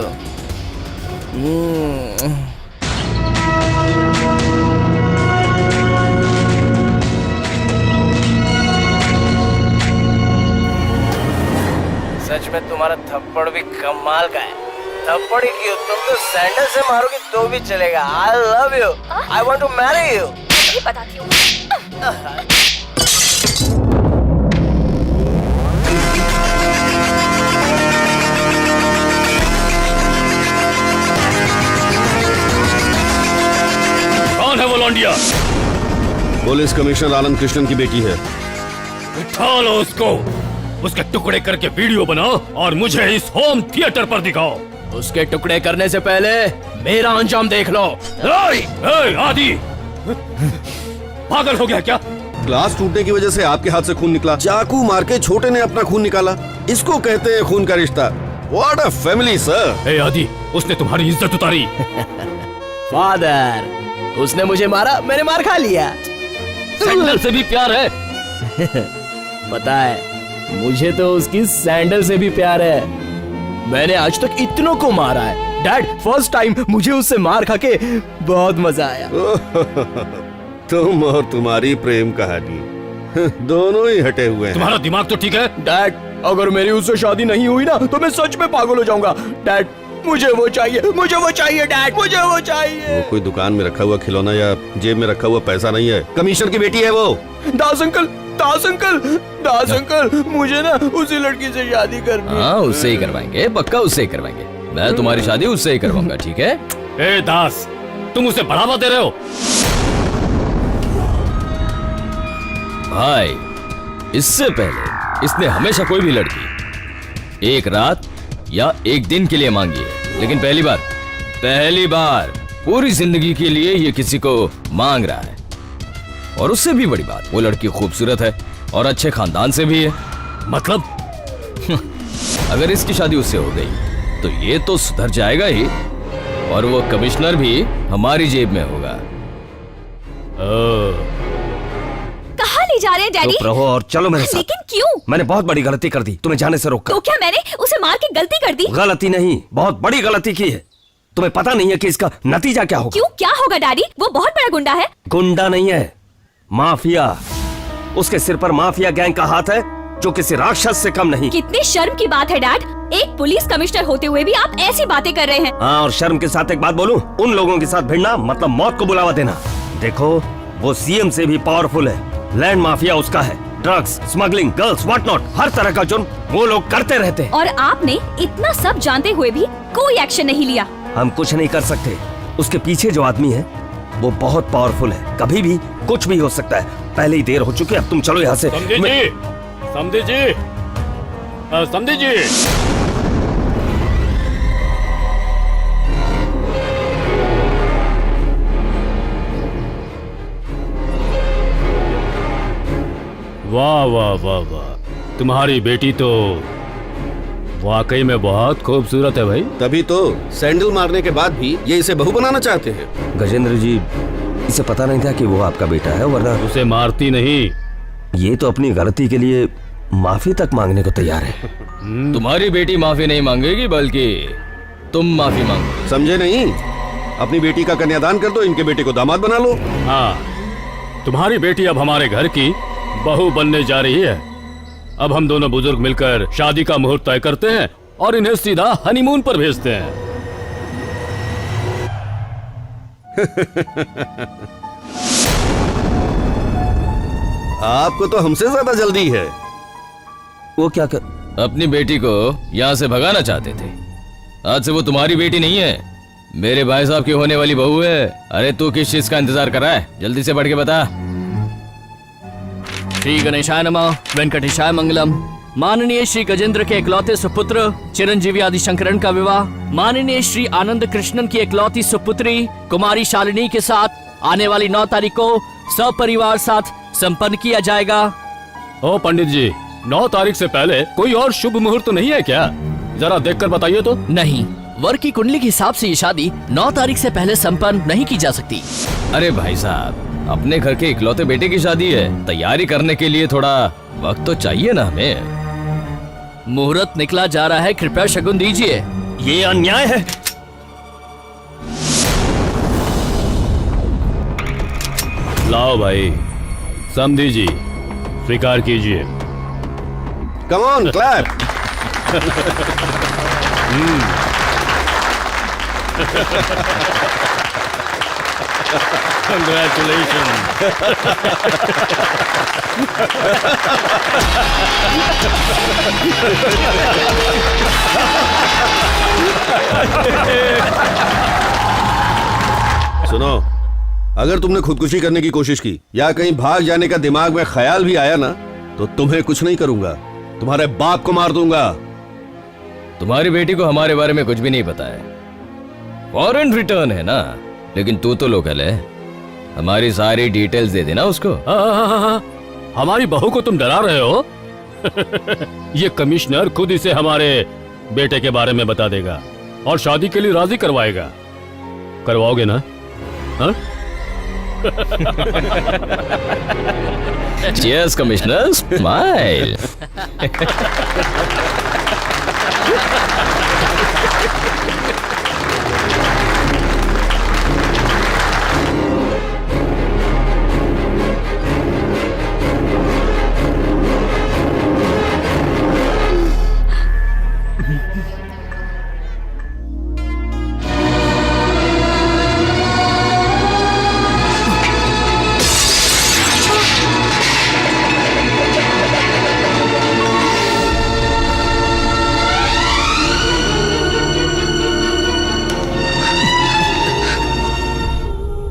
सच में तुम्हारा थप्पड़ भी कमाल का है। थप्पड़ ही क्यों, तुम तो सैंडल से मारोगी तो भी चलेगा। I love you, I want to marry you. ये बताती हूँ। कौन है वो लौंडिया? पुलिस कमिश्नर आनंद कृष्णन की बेटी है। उठा लो उसको, उसके टुकड़े करके वीडियो बनाओ और मुझे इस होम थिएटर पर दिखाओ। उसके टुकड़े करने से पहले मेरा अंजाम देख लो। आदि, पागल हो गया क्या? ग्लास टूटने की वजह से आपके हाथ से खून निकला, चाकू मार के छोटे ने अपना खून निकाला, इसको कहते हैं खून का रिश्ता। What a family sir. आदि, उसने तुम्हारी इज्जत उतारी। फादर, उसने मुझे मारा, मैंने मार खा लिया। सैंडल से भी प्यार है। पता है, मुझे तो उसकी सैंडल से भी प्यार है। मैंने आज तक इतनों को मारा है डैड। फर्स्ट टाइम मुझे उससे मार खा के बहुत मजा आया। तुम और तुम्हारी प्रेम कहानी दोनों ही हटे हुए हैं। तुम्हारा दिमाग तो ठीक है डैड, अगर मेरी उससे शादी नहीं हुई ना तो मैं सच में पागल हो जाऊंगा। डैड, मुझे वो चाहिए, मुझे वो चाहिए डैड, मुझे वो चाहिए। वो कोई दुकान में रखा हुआ खिलौना या जेब में रखा हुआ पैसा नहीं है, कमिश्नर की बेटी है वो। दास अंकल, दास अंकल, दास अंकल, मुझे ना उसी लड़की से शादी करनी है। हाँ, उससे ही करवाएंगे, पक्का उससे ही करवाएंगे। मैं तुम्हारी शादी उससे ही करवाऊंगा, ठीक है? ए दास, तुम उसे बढ़ावा दे रहे हो। भाई, इससे पहले इसने हमेशा कोई भी लड़की एक रात या एक दिन के लिए मांगी है, लेकिन पहली बार पूरी जिंदगी के लिए ये किसी को मांग रहा है। और उससे भी बड़ी बात, वो लड़की खूबसूरत है और अच्छे खानदान से भी है। मतलब अगर इसकी शादी उससे हो गई तो ये तो सुधर जाएगा ही, और वो कमिश्नर भी हमारी जेब में होगा। कहाँ ले जा रहे हैं डैडी? चुप रहो और चलो मेरे साथ। लेकिन क्यों? मैंने बहुत बड़ी गलती कर दी, तुम्हें जाने से रोका। तो क्या मैंने उसे मार के गलती कर दी? गलती नहीं, बहुत बड़ी गलती की है। तुम्हें पता नहीं है कि इसका नतीजा क्या होगा? क्यों, क्या होगा डैडी? वो बहुत बड़ा गुंडा है। गुंडा नहीं है, माफिया। उसके सिर पर माफिया गैंग का हाथ है, जो किसी राक्षस से कम नहीं। कितनी शर्म की बात है डैड, एक पुलिस कमिश्नर होते हुए भी आप ऐसी बातें कर रहे हैं। हाँ, और शर्म के साथ एक बात बोलूं, उन लोगों के साथ भिड़ना मतलब मौत को बुलावा देना। देखो, वो सीएम से भी पावरफुल है। लैंड माफिया उसका है। Drugs, smuggling, girls, what not, हर तरह का जुर्म वो लोग करते रहते हैं। और आपने इतना सब जानते हुए भी कोई एक्शन नहीं लिया। हम कुछ नहीं कर सकते। उसके पीछे जो आदमी है वो बहुत पावरफुल है, कभी भी कुछ भी हो सकता है। पहले ही देर हो चुकी है, अब तुम चलो यहाँ से। समझे जी। वाह वाह वाह वाह, तुम्हारी बेटी तो वाकई में बहुत खूबसूरत है भाई। तभी तो सैंडल मारने के बाद भी ये इसे बहू बनाना चाहते हैं। गजेंद्र जी, इसे पता नहीं था कि वो आपका बेटा है, वरना उसे मारती नहीं। ये तो अपनी गलती के लिए माफी तक मांगने को तैयार है। तुम्हारी बेटी माफी नहीं मांगेगी, बल्कि तुम माफी मांगो। समझे नहीं? अपनी बेटी का कन्यादान कर दो, इनके बेटे को दामाद बना लो। हाँ, तुम्हारी बेटी अब हमारे घर की बहू बनने जा रही है। अब हम दोनों बुजुर्ग मिलकर शादी का मुहूर्त तय करते हैं और इन्हें सीधा हनीमून पर भेजते हैं। आपको तो हमसे ज्यादा जल्दी है। वो क्या कर... अपनी बेटी को यहाँ से भगाना चाहते थे। आज से वो तुम्हारी बेटी नहीं है, मेरे भाई साहब की होने वाली बहू है। अरे तू किस चीज का इंतजार कर रहा है? जल्दी से बढ़ के बता। श्री गणेशाय नमः, वेंकटेशाय मंगलम। माननीय श्री गजेंद्र के इकलौते सुपुत्र चिरंजीवी आदि शंकरन का विवाह माननीय श्री आनंद कृष्णन की इकलौती सुपुत्री कुमारी शालिनी के साथ आने वाली 9 तारीख को सपरिवार साथ संपन्न किया जाएगा। ओ पंडित जी, 9 तारीख से पहले कोई और शुभ मुहूर्त नहीं है क्या? जरा देखकर बताइए तो। नहीं, वर की कुंडली के हिसाब से ये शादी 9 तारीख से पहले संपन्न नहीं की जा सकती। अरे भाई साहब, अपने घर के इकलौते बेटे की शादी है, तैयारी करने के लिए थोड़ा वक्त तो चाहिए ना हमें। मुहूर्त निकला जा रहा है, कृपया शगुन दीजिए। ये अन्याय है। लाओ भाई, समधी जी, स्वीकार कीजिए। Come on, clap. सुनो, अगर तुमने खुदकुशी करने की कोशिश की या कहीं भाग जाने का दिमाग में ख्याल भी आया ना, तो तुम्हें कुछ नहीं करूंगा, तुम्हारे बाप को मार दूंगा। तुम्हारी बेटी को हमारे बारे में कुछ भी नहीं पता है। फॉरेन रिटर्न है ना, लेकिन तू तो लोकल है। हमारी सारी डिटेल्स दे देना उसको। हमारी बहू को तुम डरा रहे हो? ये कमिश्नर खुद इसे हमारे बेटे के बारे में बता देगा और शादी के लिए राजी करवाएगा। करवाओगे ना? हाँ? Cheers, Commissioner. Smile.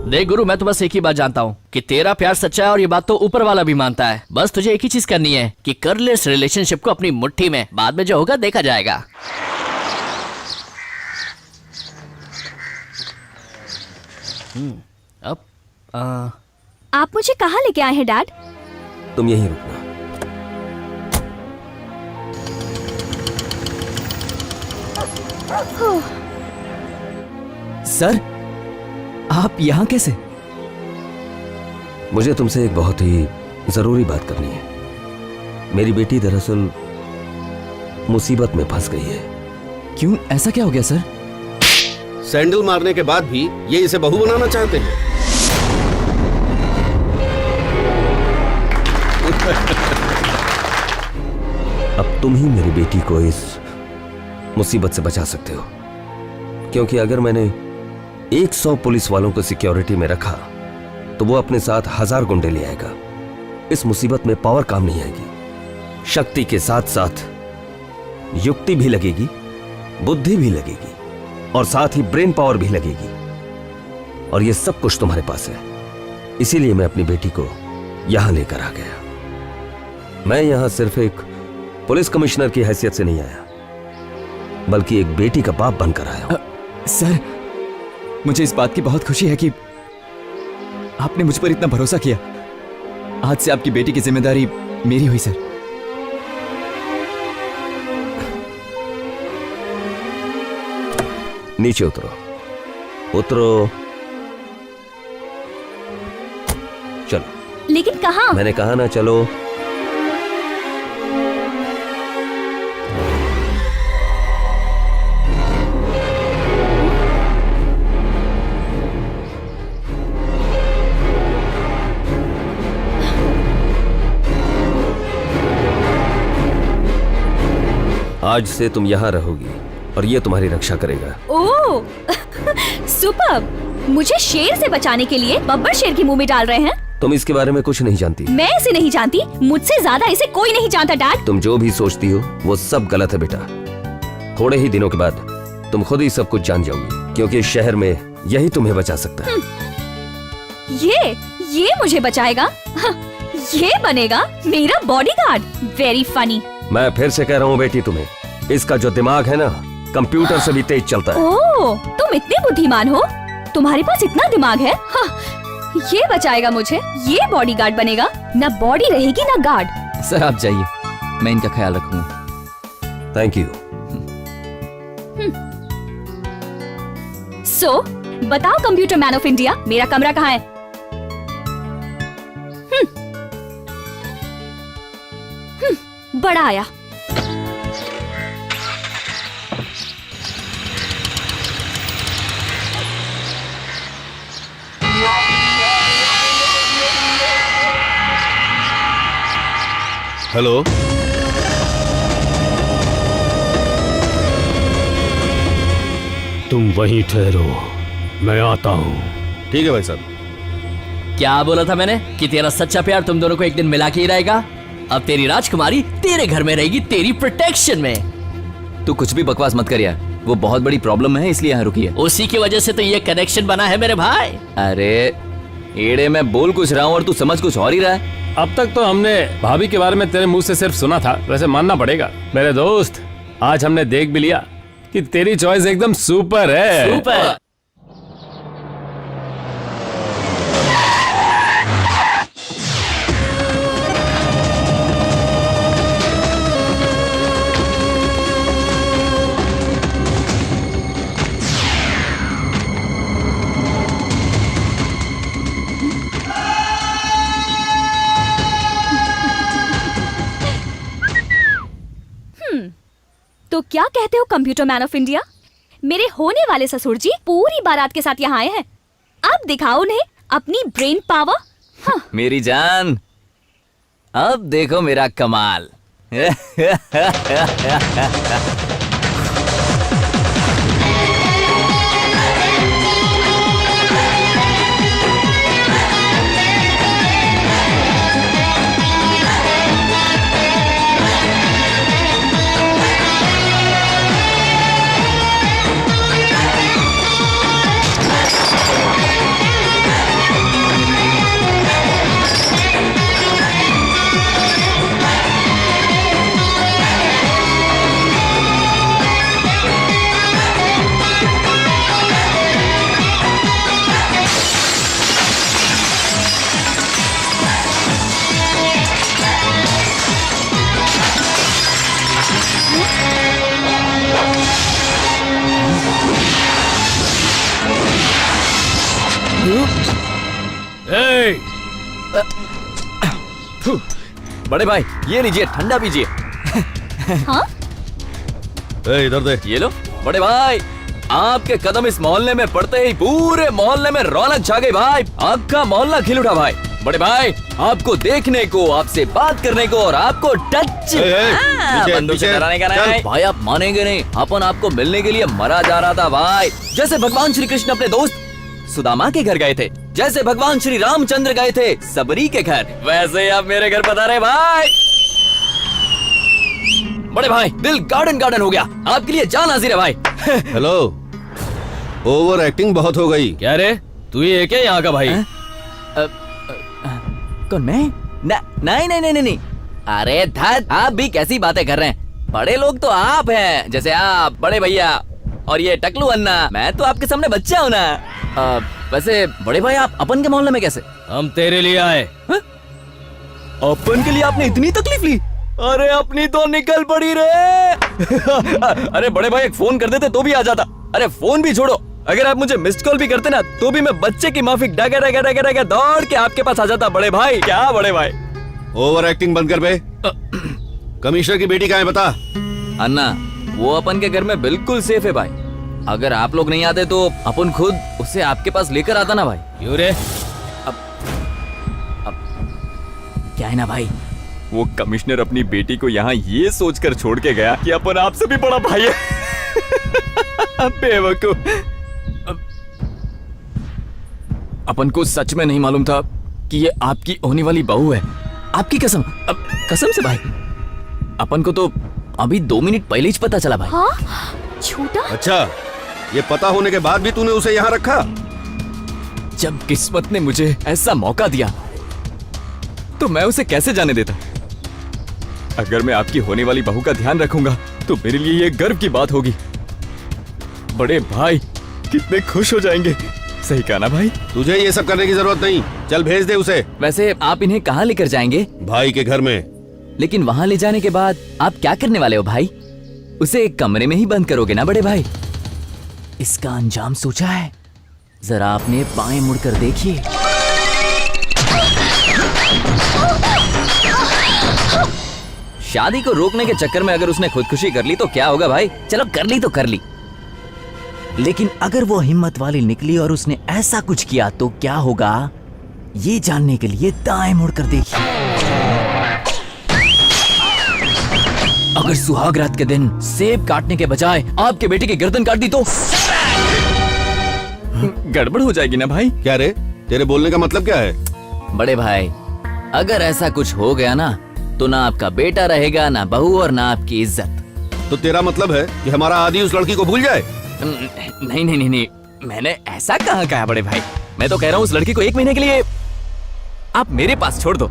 देख गुरु, मैं तो बस एक ही बात जानता हूँ कि तेरा प्यार सच्चा है और ये बात तो ऊपर वाला भी मानता है। बस तुझे एक ही चीज करनी है कि कर ले इस रिलेशनशिप को अपनी मुट्ठी में, बाद में जो होगा देखा जाएगा। अब आप मुझे कहाँ लेके आए हैं डैड? तुम यहीं रुकना। सर, आप यहाँ कैसे? मुझे तुमसे एक बहुत ही जरूरी बात करनी है। मेरी बेटी दरअसल मुसीबत में फंस गई है। क्यों, ऐसा क्या हो गया सर? सैंडल मारने के बाद भी ये इसे बहू बनाना चाहते हैं। अब तुम ही मेरी बेटी को इस मुसीबत से बचा सकते हो, क्योंकि अगर मैंने 100 पुलिस वालों को सिक्योरिटी में रखा तो वो अपने साथ 1000 गुंडे ले आएगा। इस मुसीबत में पावर काम नहीं आएगी, शक्ति के साथ साथ युक्ति भी लगेगी, बुद्धि भी लगेगी और साथ ही ब्रेन पावर भी लगेगी, और ये सब कुछ तुम्हारे पास है। इसीलिए मैं अपनी बेटी को यहां लेकर आ गया। मैं यहां सिर्फ एक पुलिस कमिश्नर की हैसियत से नहीं आया, बल्कि एक बेटी का बाप बनकर आया। सर, मुझे इस बात की बहुत खुशी है कि आपने मुझ पर इतना भरोसा किया। आज से आपकी बेटी की जिम्मेदारी मेरी हुई सर। नीचे उतरो, उतरो। चलो। लेकिन कहाँ? मैंने कहा ना चलो। आज से तुम यहाँ रहोगी और ये तुम्हारी रक्षा करेगा। ओह, सुपर्ब! मुझे शेर से बचाने के लिए बब्बर शेर के मुंह में डाल रहे हैं। तुम इसके बारे में कुछ नहीं जानती। मैं इसे नहीं जानती, मुझसे ज्यादा इसे कोई नहीं जानता डैड। तुम जो भी सोचती हो वो सब गलत है बेटा। थोड़े ही दिनों के बाद तुम खुद ही सब कुछ जान जाओगी, क्योंकि इस शहर में यही तुम्हें बचा सकता है। ये मुझे बचाएगा? ये बनेगा मेरा बॉडीगार्ड। Very funny. मैं फिर से कह रहा हूँ बेटी, तुम्हें इसका जो दिमाग है ना, कंप्यूटर से भी तेज चलता है। ओह, तुम इतने बुद्धिमान हो, तुम्हारे पास इतना दिमाग है। हाँ, ये बचाएगा मुझे, ये बॉडीगार्ड बनेगा। ना बॉडी रहेगी ना गार्ड। सर आप जाइए, मैं इनका ख्याल रखूंगा। Thank you. सो बताओ कंप्यूटर मैन ऑफ इंडिया, मेरा कमरा कहाँ है? बड़ा आया। हेलो, तुम वहीं ठहरो, मैं आता हूँ। ठीक है भाई साहब। क्या बोला था मैंने कि तेरा सच्चा प्यार तुम दोनों को एक दिन मिला के ही रहेगा। अब तेरी राजकुमारी तेरे घर में रहेगी, तेरी प्रोटेक्शन में। तू कुछ भी बकवास मत कर यार, वो बहुत बड़ी प्रॉब्लम है इसलिए यहाँ रुकी है। उसी की वजह से तो ये कनेक्शन बना है मेरे भाई। अरे एड़े मैं बोल कुछ रहा हूँ और तू समझ कुछ और ही रहा है। अब तक तो हमने भाभी के बारे में तेरे मुंह से सिर्फ सुना था, वैसे मानना पड़ेगा मेरे दोस्त, आज हमने देख भी लिया कि तेरी चॉइस एकदम सुपर है। सुपर। तो क्या कहते हो कंप्यूटर मैन ऑफ इंडिया? मेरे होने वाले ससुर जी पूरी बारात के साथ यहाँ आए हैं। अब दिखाओ उन्हें अपनी ब्रेन पावर। हाँ। मेरी जान, अब देखो मेरा कमाल। बड़े भाई ये लीजिए, ठंडा पीजिए। हाँ? इधर दे। ये लो बड़े भाई, आपके कदम इस मोहल्ले में पड़ते ही पूरे मोहल्ले में रौनक छा गई भाई। आपका मोहल्ला खिल उठा भाई। बड़े भाई आपको देखने को, आपसे बात करने को और आपको टच बंदूक से डराने का नहीं भाई। आप मानेंगे नहीं, अपन आपको मिलने के लिए मरा जा रहा था भाई। जैसे भगवान श्री कृष्ण अपने दोस्त सुदामा के घर गए थे, जैसे भगवान श्री रामचंद्र गए थे सबरी के घर, वैसे आप मेरे घर पधारे भाई। बड़े भाई दिल गार्डन गार्डन हो गया, आपके लिए जान हाजिर है भाई। हेलो, ओवर एक्टिंग बहुत हो गई। क्या रे, तू ही है क्या यहाँ का भाई? कौन मैं? नहीं नहीं नहीं नहीं। अरे धत, आप भी कैसी बातें कर रहे हैं? बड़े लोग तो आप हैं, जैसे आप बड़े भैया और ये टकलू अन्ना। मैं तो आपके सामने बच्चा हूँ ना। वैसे बड़े भाई आप अपन के मोहल्ले में कैसे? हम तेरे लिए आए। अपन के लिए आपने इतनी तकलीफ ली? अरे अपनी तो निकल पड़ी रे। अरे बड़े भाई एक फोन कर देते तो भी आ जाता। अरे फोन भी छोड़ो, अगर आप मुझे मिस्ड कॉल भी करते ना तो भी मैं बच्चे की माफिक डगा डगा डगा डगा दौड़ के आपके पास आ जाता। बड़े भाई क्या बड़े भाई? ओवर एक्टिंग बंद कर बे। कमिश्नर की बेटी कहाँ है बता? अन्ना वो अपन के घर में बिल्कुल सेफ है भाई। अगर आप लोग नहीं आते तो अपन खुद उसे आपके पास लेकर आता ना भाई। क्यों रे? अब क्या है ना भाई, वो कमिश्नर अपनी बेटी को यहाँ ये सोचकर छोड़ के गया कि अपन आपसे भी बड़ा भाई है। बेवकूफ। अपन को सच में नहीं मालूम था कि ये आपकी होने वाली बहू है। आपकी कसम, कसम से भाई, अपन को तो अभी 2 मिनट पहले ही पता चला भाई। हाँ? झूठा? अच्छा, ये पता होने के बाद भी तूने उसे यहाँ रखा? जब किस्मत ने मुझे ऐसा मौका दिया तो मैं उसे कैसे जाने देता। अगर मैं आपकी होने वाली बहू का ध्यान रखूंगा तो मेरे लिए ये गर्व की बात होगी। बड़े भाई कितने खुश हो जाएंगे। सही कहा ना भाई? तुझे ये सब करने की जरूरत नहीं, चल भेज दे उसे। वैसे आप इन्हें कहाँ लेकर जाएंगे? भाई के घर में। लेकिन वहाँ ले जाने के बाद आप क्या करने वाले हो भाई? उसे एक कमरे में ही बंद करोगे ना बड़े भाई? इसका अंजाम सोचा है? जरा आपने बाएं मुड़कर देखिए। शादी को रोकने के चक्कर में अगर उसने खुदकुशी कर ली तो क्या होगा भाई? चलो कर ली तो कर ली, लेकिन अगर वो हिम्मत वाली निकली और उसने ऐसा कुछ किया तो क्या होगा? ये जानने के लिए दाएं मुड़कर देखिए। अगर सुहाग रात के दिन सेब काटने के बजाय आपके बेटे की गर्दन काट दी तो गड़बड़ हो जाएगी ना भाई। क्या रे, तेरे बोलने का मतलब क्या है? बड़े भाई, अगर ऐसा कुछ हो गया ना तो ना आपका बेटा रहेगा, ना बहू, और ना आपकी इज्जत। तो तेरा मतलब है कि हमारा आदि उस लड़की को भूल जाए? नहीं नहीं नहीं नहीं, मैंने ऐसा कहाँ कहा बड़े भाई। मैं तो कह रहा हूँ उस लड़की को 1 महीने के लिए आप मेरे पास छोड़ दो।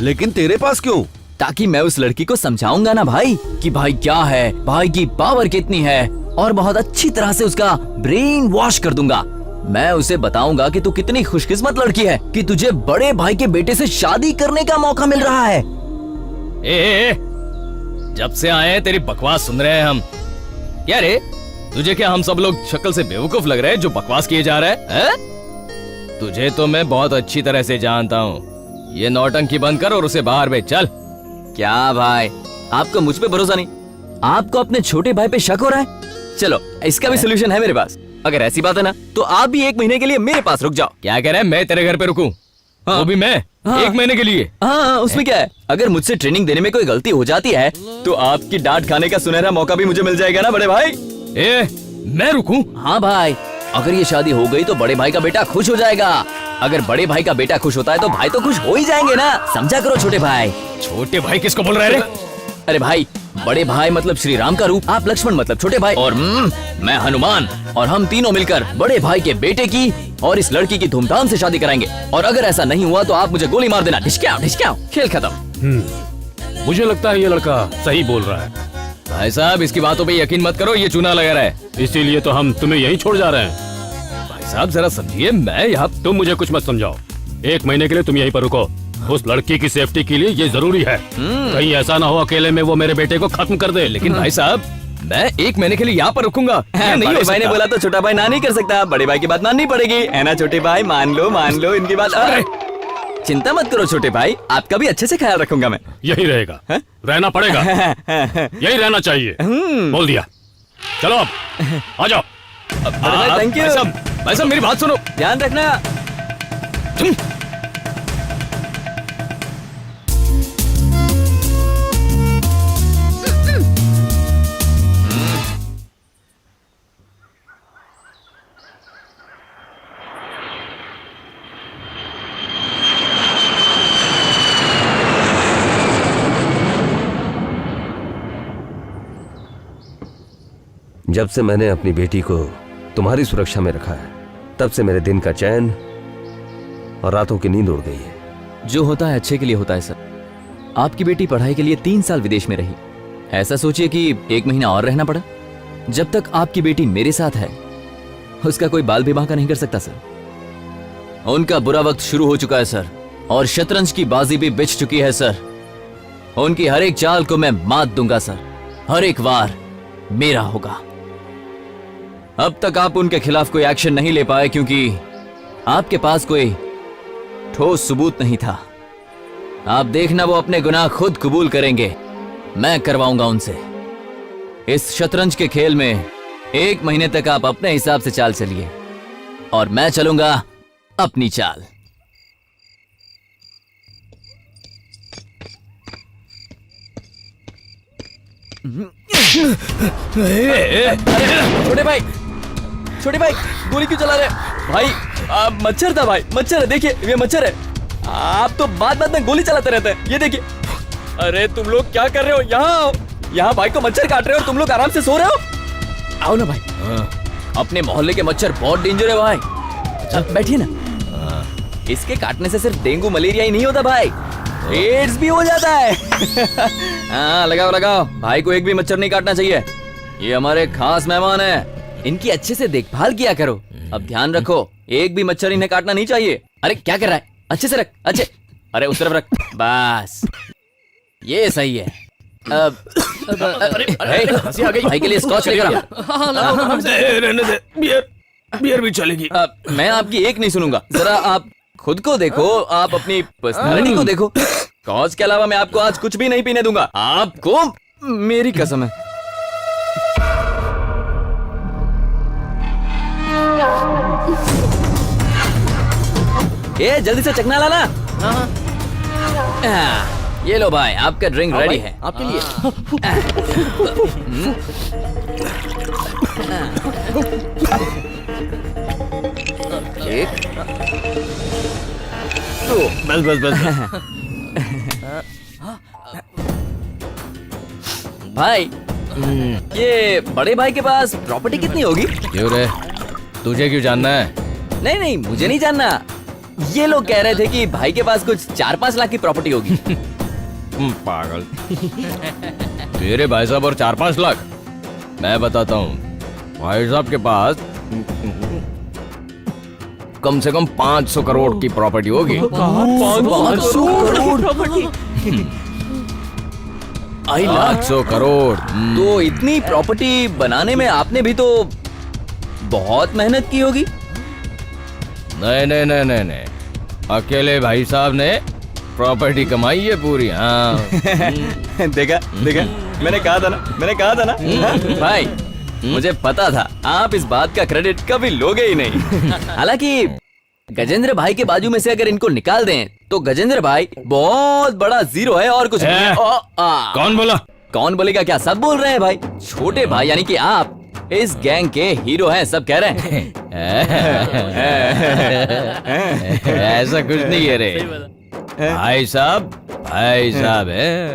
लेकिन तेरे पास क्यों? ताकि मैं उस लड़की को समझाऊंगा ना भाई कि भाई क्या है, भाई की पावर कितनी है, और बहुत अच्छी तरह से उसका ब्रेन वॉश कर दूंगा। मैं उसे बताऊंगा कि तू कितनी खुशकिस्मत लड़की है कि तुझे बड़े भाई के बेटे से शादी करने का मौका मिल रहा है। ए, जब से आए हैं तेरी बकवास सुन रहे हैं हम। क्या रे, तुझे क्या हम सब लोग शक्ल से बेवकूफ लग रहे हैं जो बकवास किए जा रहे हैं? तुझे तो मैं बहुत अच्छी तरह से जानता हूँ। ये नौटंकी बंद कर और उसे बाहर भेज। चल। क्या भाई, आपको मुझ पे भरोसा नहीं? आपको अपने छोटे भाई पे शक हो रहा है? चलो, इसका भी सोल्यूशन है मेरे पास। अगर ऐसी बात है ना तो आप भी 1 महीने के लिए मेरे पास रुक जाओ। क्या कह रहे हैं, मैं तेरे घर पे रुकूं? हाँ। वो भी मैं? हाँ। 1 महीने के लिए? हाँ, उसमें क्या है? अगर मुझसे ट्रेनिंग देने में कोई गलती हो जाती है तो आपकी डांट खाने का सुनहरा मौका भी मुझे मिल जाएगा ना बड़े भाई। मैं रुकूं? हाँ भाई, अगर ये शादी हो गई तो बड़े भाई का बेटा खुश हो जाएगा। अगर बड़े भाई का बेटा खुश होता है तो भाई तो खुश हो ही जाएंगे ना। समझा करो छोटे भाई। छोटे भाई किसको बोल रहे रे? अरे भाई, बड़े भाई मतलब श्री राम का रूप, आप लक्ष्मण मतलब छोटे भाई, और मैं हनुमान, और हम तीनों मिलकर बड़े भाई के बेटे की और इस लड़की की धूमधाम से शादी कराएंगे। और अगर ऐसा नहीं हुआ तो आप मुझे गोली मार देना। ढिशक्याओ ढिशक्याओ, खेल खत्म। मुझे लगता है ये लड़का सही बोल रहा है। भाई साहब, इसकी बातों पे यकीन मत करो, ये चूना लगा रहा है। इसीलिए तो हम तुम्हें यहीं छोड़ जा रहे हैं। भाई साहब जरा समझिए, मैं यहाँ तुम मुझे कुछ मत समझाओ। 1 महीने के लिए तुम यहीं पर रुको। उस लड़की की सेफ्टी के लिए ये जरूरी है। कहीं ऐसा ना हो अकेले में वो मेरे बेटे को खत्म कर दे। लेकिन भाई साहब, मैं 1 महीने के लिए यहाँ पर रुकूंगा। ये नहीं बड़े हो भाई ने सकता। बोला तो छोटा भाई ना नहीं कर सकता। बड़े भाई की बात माननी पड़ेगी, है ना छोटे भाई? मान लो इनकी बात। चिंता मत करो छोटे भाई, आपका भी अच्छे से ख्याल रखूंगा मैं। यही रहेगा। है? रहना पड़ेगा। यही रहना चाहिए। बोल दिया। चलो अब आ जाओ। Thank you. भाई साहब मेरी बात सुनो, ध्यान रखना। जब से मैंने अपनी बेटी को तुम्हारी सुरक्षा में रखा है तब से मेरे दिन का चैन और रातों की नींद उड़ गई है। जो होता है अच्छे के लिए होता है सर। आपकी बेटी पढ़ाई के लिए 3 साल विदेश में रही। ऐसा सोचिए कि 1 महीना और रहना पड़ा। जब तक आपकी बेटी मेरे साथ है उसका कोई बाल विवाह का नहीं कर सकता सर। उनका बुरा वक्त शुरू हो चुका है सर, और शतरंज की बाजी भी बिछ चुकी है सर। उनकी हर एक चाल को मैं मात दूंगा सर। हर एक वार मेरा होगा। अब तक आप उनके खिलाफ कोई एक्शन नहीं ले पाए क्योंकि आपके पास कोई ठोस सबूत नहीं था। आप देखना वो अपने गुनाह खुद कबूल करेंगे। मैं करवाऊंगा उनसे। इस शतरंज के खेल में 1 महीने तक आप अपने हिसाब से चाल चलिए और मैं चलूंगा अपनी चाल। छोटे भाई गोली क्यों चला रहे भाई? मच्छर था भाई, मच्छर है। देखिए ये मच्छर है। आप तो बात में गोली चलाते रहते हैं। ये देखिए। अरे तुम लोग क्या कर रहे हो? यहाँ आओ। यहाँ भाई को मच्छर काट रहे हो और तुम लोग आराम से सो रहे हो। आओ ना भाई। अपने मोहल्ले के मच्छर बहुत डेंजर है भाई। बैठिए ना। इसके काटने से सिर्फ डेंगू मलेरिया ही नहीं होता भाई, एड्स भी हो जाता है। हाँ लगाओ। भाई को एक भी मच्छर नहीं काटना चाहिए। ये हमारे खास मेहमान हैं। इनकी अच्छे से देखभाल किया करो। अब ध्यान रखो, एक भी मच्छर इन्हें काटना नहीं चाहिए। अरे क्या कर रहा है? अच्छे से रख। अच्छे। अरे उस तरफ रख। बस ये सही है। अब भाई के लिए स्कॉच लेकर रहने दे, बियर भी चलेगी। मैं आपकी एक नहीं सुनूंगा। जरा आप खुद को देखो, आप अपनी पर्सनालिटी को देखो। स्कॉच के अलावा मैं आपको आज कुछ भी नहीं पीने दूंगा। आपको मेरी कसम है। ये जल्दी से चखना लाना। ये लो भाई, आपका ड्रिंक रेडी है आपके लिए। एक दो, बस बस बस। भाई ये बड़े भाई के पास प्रॉपर्टी कितनी होगी? क्यों रे, तुझे क्यों जानना है? नहीं नहीं, मुझे नहीं जानना। ये लोग कह रहे थे कि भाई के पास कुछ 4-5 लाख की प्रॉपर्टी होगी। पागल। मेरे भाई साहब और 4-5 लाख? मैं बताता हूँ, भाई साहब के पास कम से कम 500 करोड़ की प्रॉपर्टी होगी। 500 करोड़ प्रॉपर्टी? 500 करोड़। तो इतनी प्रॉपर्टी बनाने में आपने भी तो बहुत मेहनत की होगी। नहीं नहीं नहीं नहीं नहीं, अकेले भाई साहब ने प्रॉपर्टी कमाई है पूरी। हाँ। देखा देखा, मैंने कहा था ना भाई, मुझे पता था आप इस बात का क्रेडिट कभी लोगे ही नहीं। हालांकि गजेंद्र भाई के बाजू में से अगर इनको निकाल दें तो गजेंद्र भाई बहुत बड़ा जीरो है और कुछ नहीं। कौन बोला? कौन बोलेगा क्या, सब बोल रहे हैं भाई। छोटे भाई यानी कि आप इस गैंग के हीरो हैं, सब कह रहे हैं। ऐसा कुछ नहीं है रे भाई साहब है।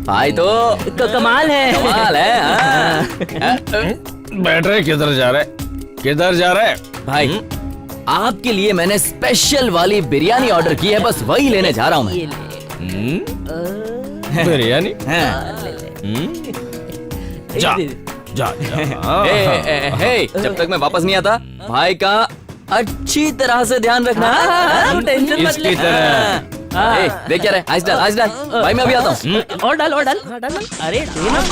भाई तो कमाल है, कमाल है। हाँ। बैठ रहे, किधर जा रहे? भाई आपके लिए मैंने स्पेशल वाली बिरयानी ऑर्डर की है, बस वही लेने जा रहा हूँ मैं। बिरयानी? जा जा, जा। हे, जब तक मैं वापस नहीं आता भाई का अच्छी तरह से ध्यान रखना। टेंशन मत ले। इसकी तरह। देख क्या रहे, आज डाल भाई, मैं अभी आता हूँ। और डाल। अरे देना।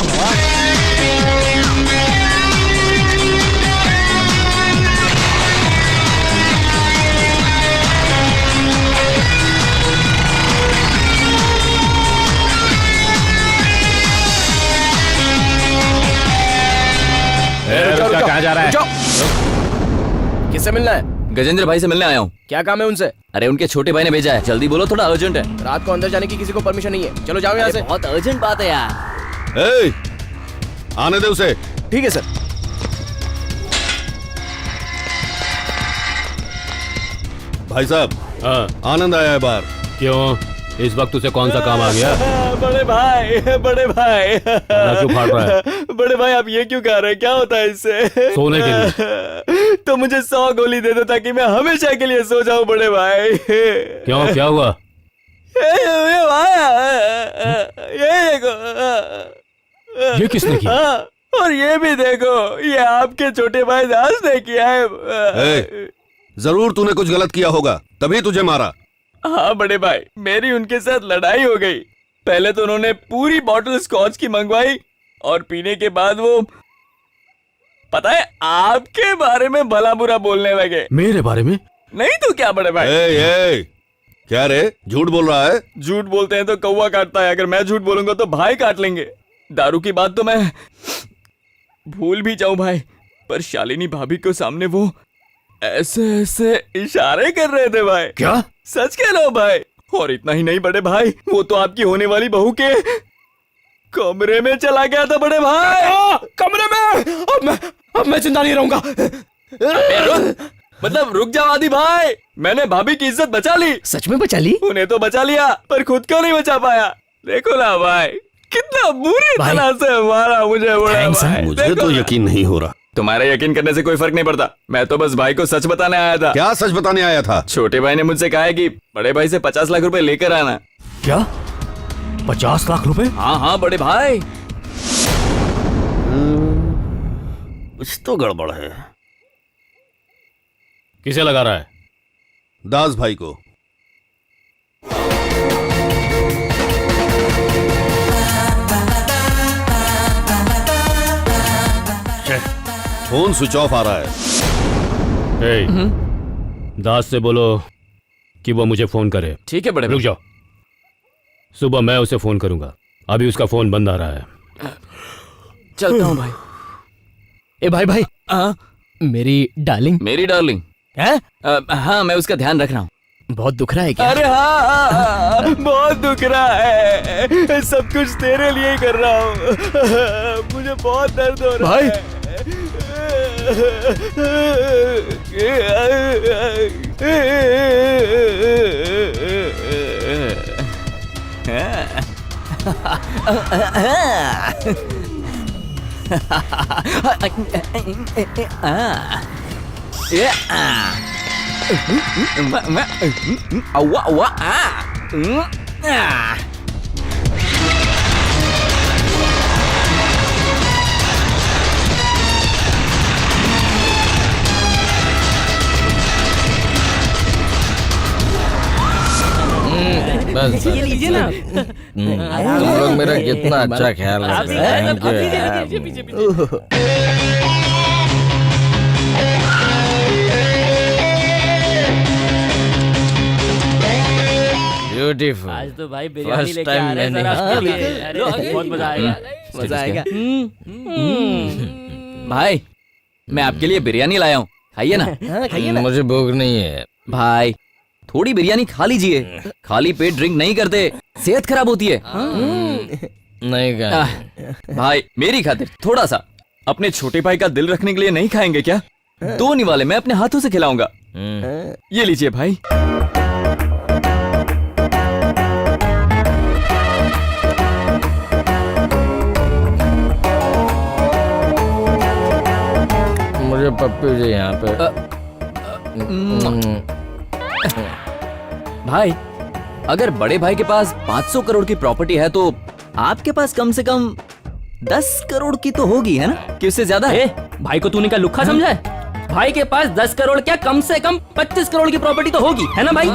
कहाँ जा रहा है? किससे मिलना है? गजेंद्र भाई से मिलने आया हूँ। क्या काम है उनसे? अरे उनके छोटे भाई ने भेजा है, जल्दी बोलो, थोड़ा अर्जेंट है। रात को अंदर जाने की किसी को परमिशन नहीं है। चलो जाओ यहाँ से। बहुत अर्जेंट बात है यार। ए, आने दे उसे। ठीक है सर। भाई साहब, हाँ, आनंद आया है बाहर। क्यों? इस वक्त उसे कौन सा काम आ गया? बड़े भाई क्यों फाड़ रहा है? बड़े भाई आप ये क्यों कह रहे हैं, क्या होता है इससे? सोने के लिए। तो मुझे 100 गोली दे दो ताकि मैं हमेशा के लिए सो जाऊं बड़े भाई। क्यों, क्या हुआ? ये देखो। ये किसने किया? और ये भी देखो, ये आपके छोटे भाई दास ने किया है। जरूर तूने कुछ गलत किया होगा, तभी तुझे मारा। हाँ बड़े भाई, मेरी उनके साथ लड़ाई हो गई। पहले तो उन्होंने पूरी बॉटल स्कॉच की मंगवाई और पीने के बाद वो, पता है, आपके बारे में भला बुरा बोलने लगे। मेरे बारे में? नहीं तो क्या बड़े भाई। क्या रे, झूठ बोल रहा है? झूठ बोलते हैं तो कौवा काटता है, अगर मैं झूठ बोलूंगा तो भाई काट लेंगे। दारू की बात तो मैं भूल भी जाऊं भाई, पर शालिनी भाभी को सामने वो ऐसे ऐसे इशारे कर रहे थे भाई। क्या? सच कह रहा हूं भाई। और इतना ही नहीं बड़े भाई, वो तो आपकी होने वाली बहू के कमरे में चला गया था बड़े भाई। कमरे में? अब मैं जिंदा नहीं रहूंगा। मतलब रुक जाओ आदि भाई, मैंने भाभी की इज्जत बचा ली। सच में बचा ली? उन्हें तो बचा लिया, पर खुद को नहीं बचा पाया। देखो ना भाई, कितना बुरी तरह से मारा मुझे बड़ा भाई। मुझे तो यकीन नहीं हो रहा। तुम्हारा यकीन करने से कोई फर्क नहीं पड़ता, मैं तो बस भाई को सच बताने आया था। क्या सच बताने आया था? छोटे भाई ने मुझसे कहा है कि बड़े भाई से 50 लाख रुपए लेकर आना। क्या? 50 लाख रुपए? हाँ हाँ बड़े भाई। कुछ तो गड़बड़ है। किसे लगा रहा है? दास भाई को। फोन स्विच ऑफ आ रहा है। दास से बोलो कि वो मुझे फोन करे। ठीक है बड़े रुक जाओ, सुबह मैं उसे फोन करूंगा, अभी उसका फोन बंद आ रहा है। चलता हूँ भाई। ए भाई, मेरी डार्लिंग। मेरी डार्लिंग? हैं? हाँ, मैं उसका ध्यान रख रहा हूँ। बहुत दुख रहा है क्या? अरे हाँ, बहुत दुख रहा है। सब कुछ तेरे लिए ही कर रहा हूँ। मुझे बहुत दर्द हो रहा भाई। बस ये लीजिए ना। तुम लोग मेरा कितना अच्छा ख्याल रखते हैं। Thank you. ब्यूटीफुल। आज तो भाई बिरयानी First लेके time आ रहे हैं मैंने सर आपके खाया। लिए। अरे बहुत मजा आएगा। मजा आएगा। भाई, मैं आपके लिए बिरयानी लाया हूँ, खाइए ना। हाँ, खाइए ना। मुझे भूख नहीं है। भाई, थोड़ी बिरयानी खा लीजिए। खाली पेट ड्रिंक नहीं करते, सेहत खराब होती है। नहीं खा। भाई, मेरी खातिर थोड़ा सा अपने छोटे भाई का दिल रखने के लिए नहीं खाएंगे क्या? 2 निवाले मैं अपने हाथों से खिलाऊंगा। ये लीजिए भाई। मुझे पप्पू जी यहाँ पे। भाई, अगर बड़े भाई के पास 500 करोड़ की प्रॉपर्टी है तो आपके पास कम से कम 10 करोड़ की तो होगी, है ना? कि उससे ज्यादा है? भाई को तूने क्या लुक्खा समझा है? भाई के पास 10 करोड़ क्या, कम से कम 25 करोड़ की प्रॉपर्टी तो होगी, है ना भाई?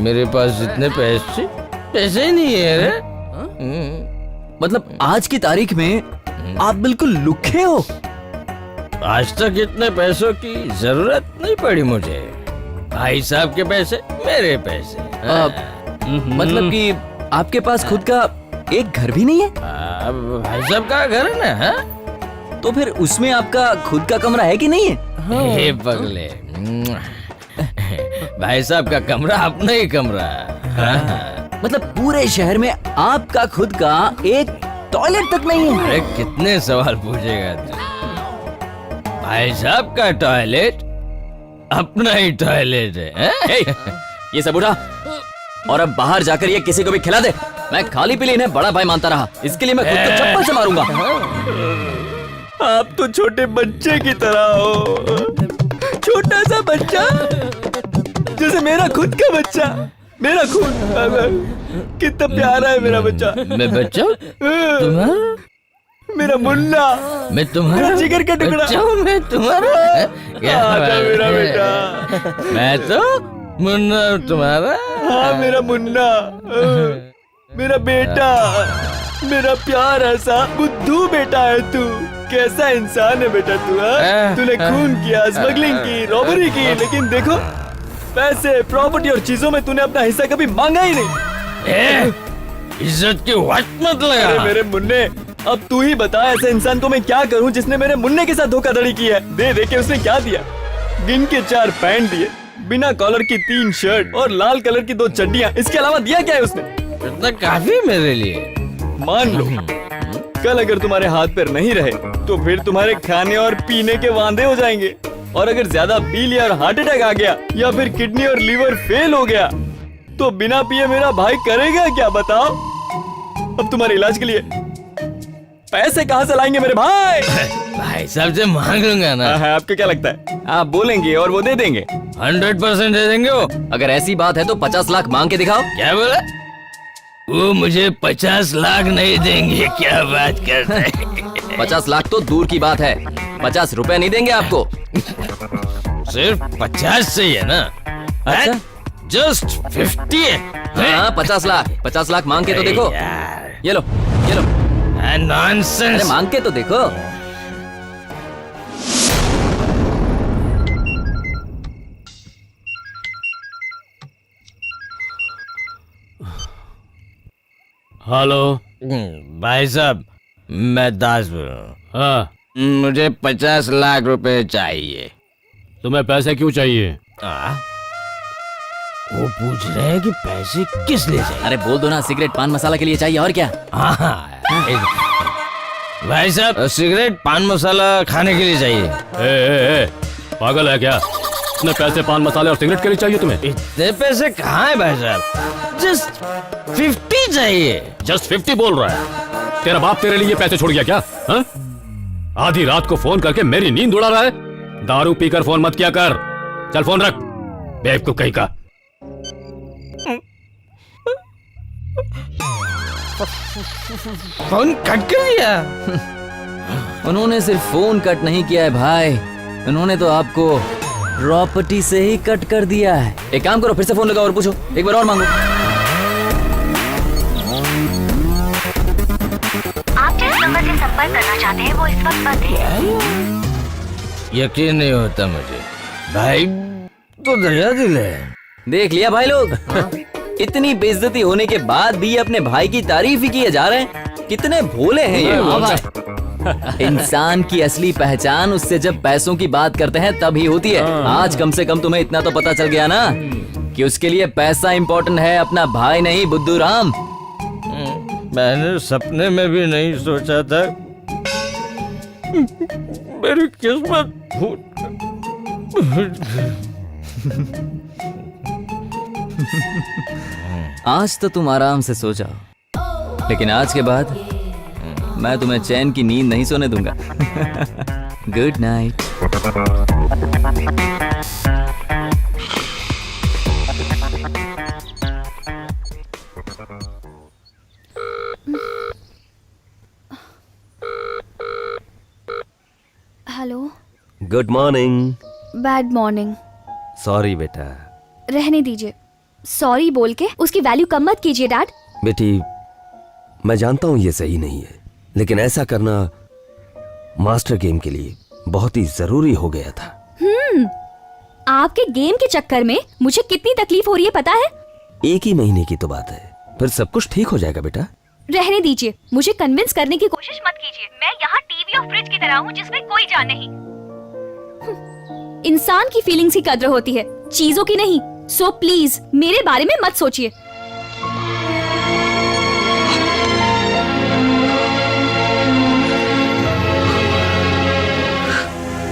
मेरे पास जितने पैसे ही नहीं है रे। मतलब आज की तारीख में आप बिल्कुल लुक्खे हो। आज तक इतने पैसों की जरूरत नहीं पड़ी मुझे। भाई साहब के पैसे मेरे पैसे। मतलब कि आपके पास खुद का एक घर भी नहीं है? अब भाई साहब का घर है ना। हाँ? तो फिर उसमें आपका खुद का कमरा है कि नहीं है? हे पगले, भाई साहब का कमरा अपना ही कमरा। हाँ? मतलब पूरे शहर में आपका खुद का एक टॉयलेट तक नहीं है? अरे कितने सवाल पूछेगा तू? भाई साहब का टॉयलेट अपना ही टॉयलेट है। हे, ये सब उठा और अब बाहर जाकर ये किसी को भी खिला दे। मैं खाली पीली इन्हें बड़ा भाई मानता रहा, इसके लिए मैं खुद को चप्पल से मारूंगा। आप तो छोटे बच्चे की तरह हो, छोटा सा बच्चा, जैसे मेरा खुद का बच्चा, मेरा खून। कितना प्यारा है मेरा बच्चा। मैं बच्चा तुम्हारा? मेरा मुन्ना, मैं तुम्हारा मेरा जिगर का टुकड़ा। बच्चा हूँ मैं तुम्हारा? क्या आजा बात मेरा है? बेटा। मैं तो मुन्ना तुम्हारा। हाँ, मेरा मुन्ना, मेरा बेटा, मेरा प्यारा सा बुद्धू बेटा है तू। कैसा इंसान है बेटा तू? तूने खून किया, स्मगलिंग की, रॉबरी की, लेकिन देखो पैसे, प्रॉपर्टी और चीजों में तूने अपना हिस्सा कभी मांगा ही नहीं। इज्जत की वाट मत लगा। अरे मेरे मुन्ने, अब तू ही बता, ऐसे इंसान को मैं क्या करूं जिसने मेरे मुन्ने के साथ धोखाधड़ी की है? दे दे के उसने क्या दिया? गिन के 4 पैंट दिए, बिना कॉलर की 3 शर्ट और लाल कलर की 2 चड्डियां। इसके अलावा दिया क्या है उसने? इतना काफी मेरे लिए। मान लो कल अगर तुम्हारे हाथ पैर नहीं रहे तो फिर तुम्हारे खाने और पीने के वांदे हो जाएंगे, और अगर ज्यादा पी लिया और हार्ट अटैक आ गया या फिर किडनी और लीवर फेल हो गया तो बिना पिए मेरा भाई करेगा क्या, बताओ? अब तुम्हारे इलाज के लिए पैसे कहाँ से लाएंगे मेरे भाई? भाई साहब से मांग लूंगा ना। आपको क्या लगता है आप बोलेंगे और वो दे देंगे? 100% दे देंगे वो। अगर ऐसी बात है तो 50 लाख मांग के दिखाओ। क्या बोला? वो मुझे 50 लाख नहीं देंगे। क्या बात करते हैं? 50 लाख तो दूर की बात है, 50 रुपए नहीं देंगे आपको। सिर्फ 50 से ही है ना? अच्छा? जस्ट 50 है। हाँ, 50 लाख मांग के तो देखो। यार ये लो, ये लो। नॉनसेंस। अरे मांग के तो देखो। हेलो। भाई साहब, मैं दास बोल रहा हूँ। हाँ, मुझे 50 लाख रुपए चाहिए। तुम्हें पैसे क्यों चाहिए? वो पूछ रहे हैं कि पैसे किस लिए चाहिए। अरे बोल दो ना, सिगरेट पान मसाला के लिए चाहिए और क्या। भाई साहब सिगरेट पान मसाला खाने के लिए चाहिए। पागल है क्या? इतने पैसे पान मसाले और सिगरेट के लिए चाहिए तुम्हें? इतने पैसे कहाँ है भाई साहब? जस्ट 50 चाहिए। जस्ट 50 बोल रहा है? तेरा बाप तेरे लिए पैसे छोड़ गया क्या? हा? आधी रात को फोन करके मेरी नींद उड़ा रहा है। दारू पीकर फोन मत किया कर। चल फोन रख, बेवकूफ कहीं का। फोन कट कर दिया। उन्होंने सिर्फ फोन कट नहीं किया है भाई, उन्होंने तो आपको प्रॉपर्टी से ही कट कर दिया है। एक काम करो, फिर से फोन लगाओ और पूछो, एक बार और मांगो। आप जिस नंबर से संपर्क करना चाहते हैं वो इस वक्त बंद है। यकीन नहीं होता मुझे। भाई तो दरिया दिल है। देख लिया भाई लोग, इतनी बेइज्जती होने के बाद भी अपने भाई की तारीफ ही किए जा रहे हैं। कितने भोले हैं ये। हाँ भाई, इंसान की असली पहचान उससे जब पैसों की बात करते हैं तब ही होती है। आज कम से कम तुम्हें इतना तो पता चल गया ना कि उसके लिए पैसा इम्पोर्टेंट है, अपना भाई नहीं। बुद्धू राम, मैंने सपने में भी नहीं सोचा था मेरी किस्मत आज तो तुम आराम से सो जाओ, लेकिन आज के बाद मैं तुम्हें चैन की नींद नहीं सोने दूंगा। Good night. Hello. Good morning. Bad morning. Sorry बेटा। रहने दीजिए, सॉरी बोल के उसकी वैल्यू कम मत कीजिए डैड। बेटी, मैं जानता हूँ ये सही नहीं है, लेकिन ऐसा करना मास्टर गेम के लिए बहुत ही जरूरी हो गया था। आपके गेम के चक्कर में मुझे कितनी तकलीफ हो रही है पता है? एक ही महीने की तो बात है, फिर सब कुछ ठीक हो जाएगा बेटा। रहने दीजिए, मुझे कन्विंस करने की कोशिश मत कीजिए। मैं यहाँ टीवी और फ्रिज की तरह हूँ जिसमें कोई जान नहीं। इंसान की फीलिंग्स की कद्र होती है, चीजों की नहीं। सो प्लीज मेरे बारे में मत सोचिए।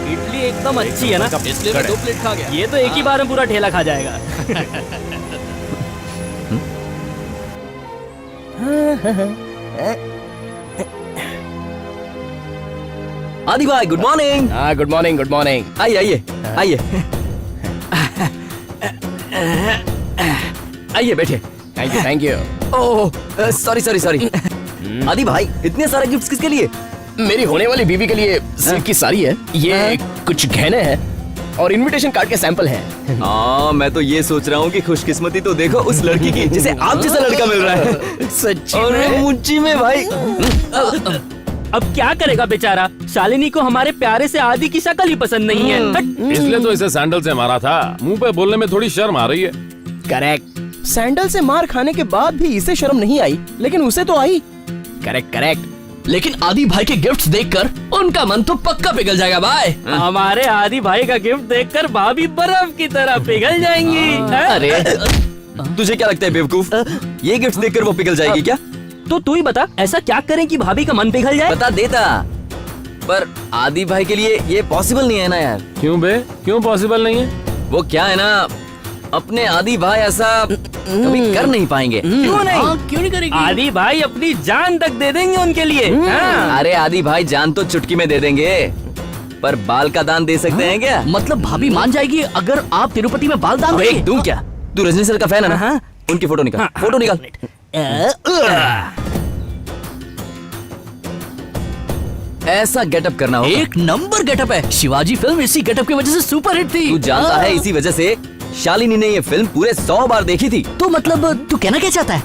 इडली एकदम अच्छी है ना, इसलिए मैं 2 प्लेट खा गया। ये तो एक ही बार में पूरा ठेला खा जाएगा। आदि भाई गुड मॉर्निंग। हाँ गुड मॉर्निंग, गुड मॉर्निंग। आइए आइए आइए आइए बैठे। Thank you, thank you. Oh sorry sorry sorry. आदि भाई इतने सारे गिफ्ट्स किसके लिए? मेरी होने वाली बीवी के लिए सिल्क की साड़ी है, ये कुछ गहने हैं और इनविटेशन कार्ड के सैंपल हैं। हाँ, मैं तो ये सोच रहा हूँ कि खुशकिस्मती तो देखो उस लड़की की जिसे आप जैसा लड़का मिल रहा है। सच्ची और में? मुझी में भाई। अब क्या करेगा बेचारा, शालिनी को हमारे प्यारे से आदि की शक्ल ही पसंद नहीं है। इसलिए तो इसे सैंडल से मारा था। मुंह पे बोलने में थोड़ी शर्म आ रही है। करेक्ट। सैंडल से मार खाने के बाद भी इसे शर्म नहीं आई, लेकिन उसे तो आई। Correct correct. लेकिन आदि भाई के गिफ्ट्स देखकर उनका मन तो पक्का पिघल जाएगा भाई। हमारे आदि भाई का गिफ्ट देखकर भाभी बर्फ की तरह पिघल जाएंगी। अरे तुझे क्या लगता है बेवकूफ, ये गिफ्ट देखकर वो पिघल जाएगी क्या? तो तू ही बता, ऐसा क्या करें कि भाभी का मन पिघल जाए? बता देता, पर आदि भाई के लिए ये पॉसिबल नहीं है ना यार। क्यों बे, क्यों पॉसिबल नहीं है? वो क्या है ना, अपने आदि भाई ऐसा कभी कर नहीं पाएंगे। क्यों नहीं? क्यों नहीं करेंगे? आदि भाई अपनी जान तक दे देंगे उनके लिए। अरे आदि भाई जान तो चुटकी में दे देंगे, पर बाल का दान दे सकते हैं क्या? मतलब भाभी मान जाएगी अगर आप तिरुपति में बाल दान देंगे? दूं क्या? तू रजनी सर का फैन है ना? उनकी फोटो निकाल, फोटो निकाल। ऐसा गेटअप करना होगा। एक नंबर गेटअप है। शिवाजी फिल्म इसी गेटअप की वजह से सुपर हिट थी। तू जानता है इसी वजह से शालिनी ने ये फिल्म पूरे 100 बार देखी थी। तो मतलब तू कहना क्या चाहता है?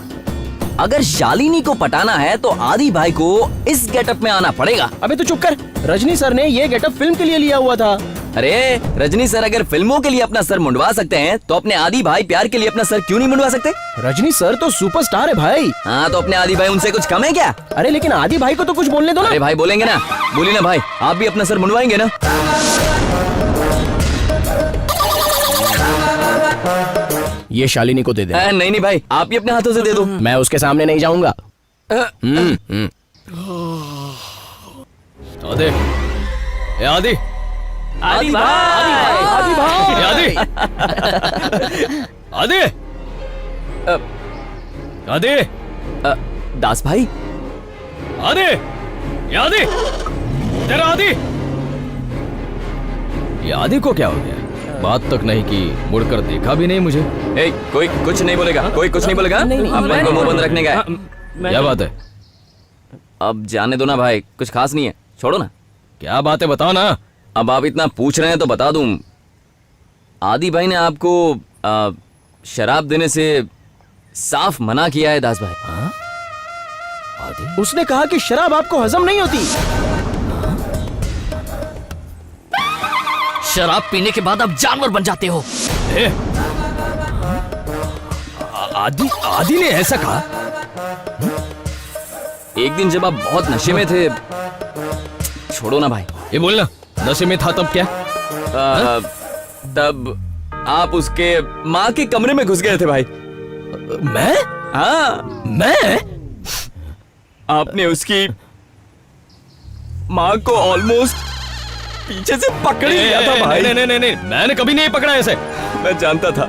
अगर शालिनी को पटाना है तो आदि भाई को इस गेटअप में आना पड़ेगा। अबे तू चुप कर, रजनी सर ने ये गेटअप फिल्म के लिए लिया हुआ था। अरे रजनी सर अगर फिल्मों के लिए अपना सर मुंडवा सकते हैं तो अपने आदि भाई प्यार के लिए अपना सर क्यों नहीं मुंडवा सकते? रजनी सर तो सुपरस्टार है भाई। हाँ तो अपने आदि भाई उनसे कुछ कम है क्या? अरे लेकिन आदि भाई को तो कुछ बोलने दो ना। अरे भाई बोलेंगे ना, बोलिए ना भाई, आप भी अपना सर मुंडवाएंगे ना? ये शालिनी को दे दे। नहीं नहीं भाई, आप ही अपने हाथों से दे दो। मैं उसके सामने नहीं जाऊंगा। आदि, ए आदि, आदि भाई, आदि भाई, आदि, आदि, आदि, दास भाई, आदि, ये आदि, तेरा आदि, ये आदि को क्या हो गया? बात तक नहीं की, मुड़कर देखा भी नहीं मुझे। ए, कोई कुछ नहीं बोलेगा, कोई कुछ नहीं बोलेगा। अपन को मुंह बंद रखने का है। क्या बात है? अब जाने दो ना भाई, कुछ खास नहीं है, छोड़ो ना। क्या बात है बताओ ना। अब आप इतना पूछ रहे हैं तो बता दूं, आदि भाई ने आपको शराब देने से साफ मना किया है दास भाई। आदि? उसने कहा कि शराब आपको हजम नहीं होती। शराब पीने के बाद आप जानवर बन जाते हो। आदि, आदि ने ऐसा कहा? एक दिन जब आप बहुत नशे में थे, छोड़ो ना भाई। ये बोलना, नशे में था तब क्या? तब आप उसके माँ के कमरे में घुस गए थे भाई। मैं? हाँ, मैं? आपने उसकी माँ को ऑलमोस्ट पीछे से पकड़ लिया था भाई। नहीं, मैंने कभी नहीं पकड़ा ऐसे। मैं जानता था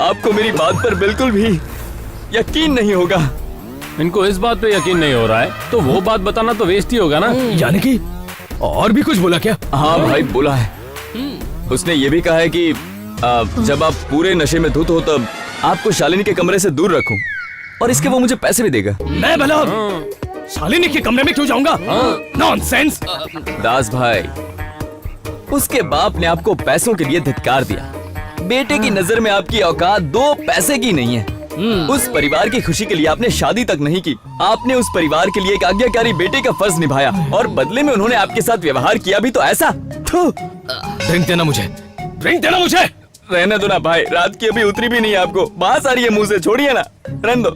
आपको मेरी बात पर बिल्कुल भी यकीन नहीं होगा। इनको इस बात पे यकीन नहीं हो रहा है तो वो बात बताना तो वेस्ट ही होगा ना। यानी कि और भी कुछ बोला क्या? हाँ भाई, बोला है। उसने ये भी कहा है कि जब आप पूरे नशे में धुत हो तब आपको शालिनी के कमरे से दूर रखूं, और इसके वो मुझे पैसे भी देगा। मैं भला शालिनी के कमरे में क्यों जाऊंगा? नॉनसेंस। दास भाई, उसके बाप ने आपको पैसों के लिए धिक्कार दिया। बेटे की नजर में आपकी औकात 2 पैसे की नहीं है। उस परिवार की खुशी के लिए आपने शादी तक नहीं की। आपने उस परिवार के लिए एक आज्ञाकारी बेटे का फर्ज निभाया, और बदले में उन्होंने आपके साथ व्यवहार किया भी तो ऐसा। ड्रिंक देना मुझे, ड्रिंक देना मुझे। रहने दो ना भाई, रात की अभी उतरी भी नहीं है आपको, बात आ रही है मुंह से, छोड़िए ना, रहने दो।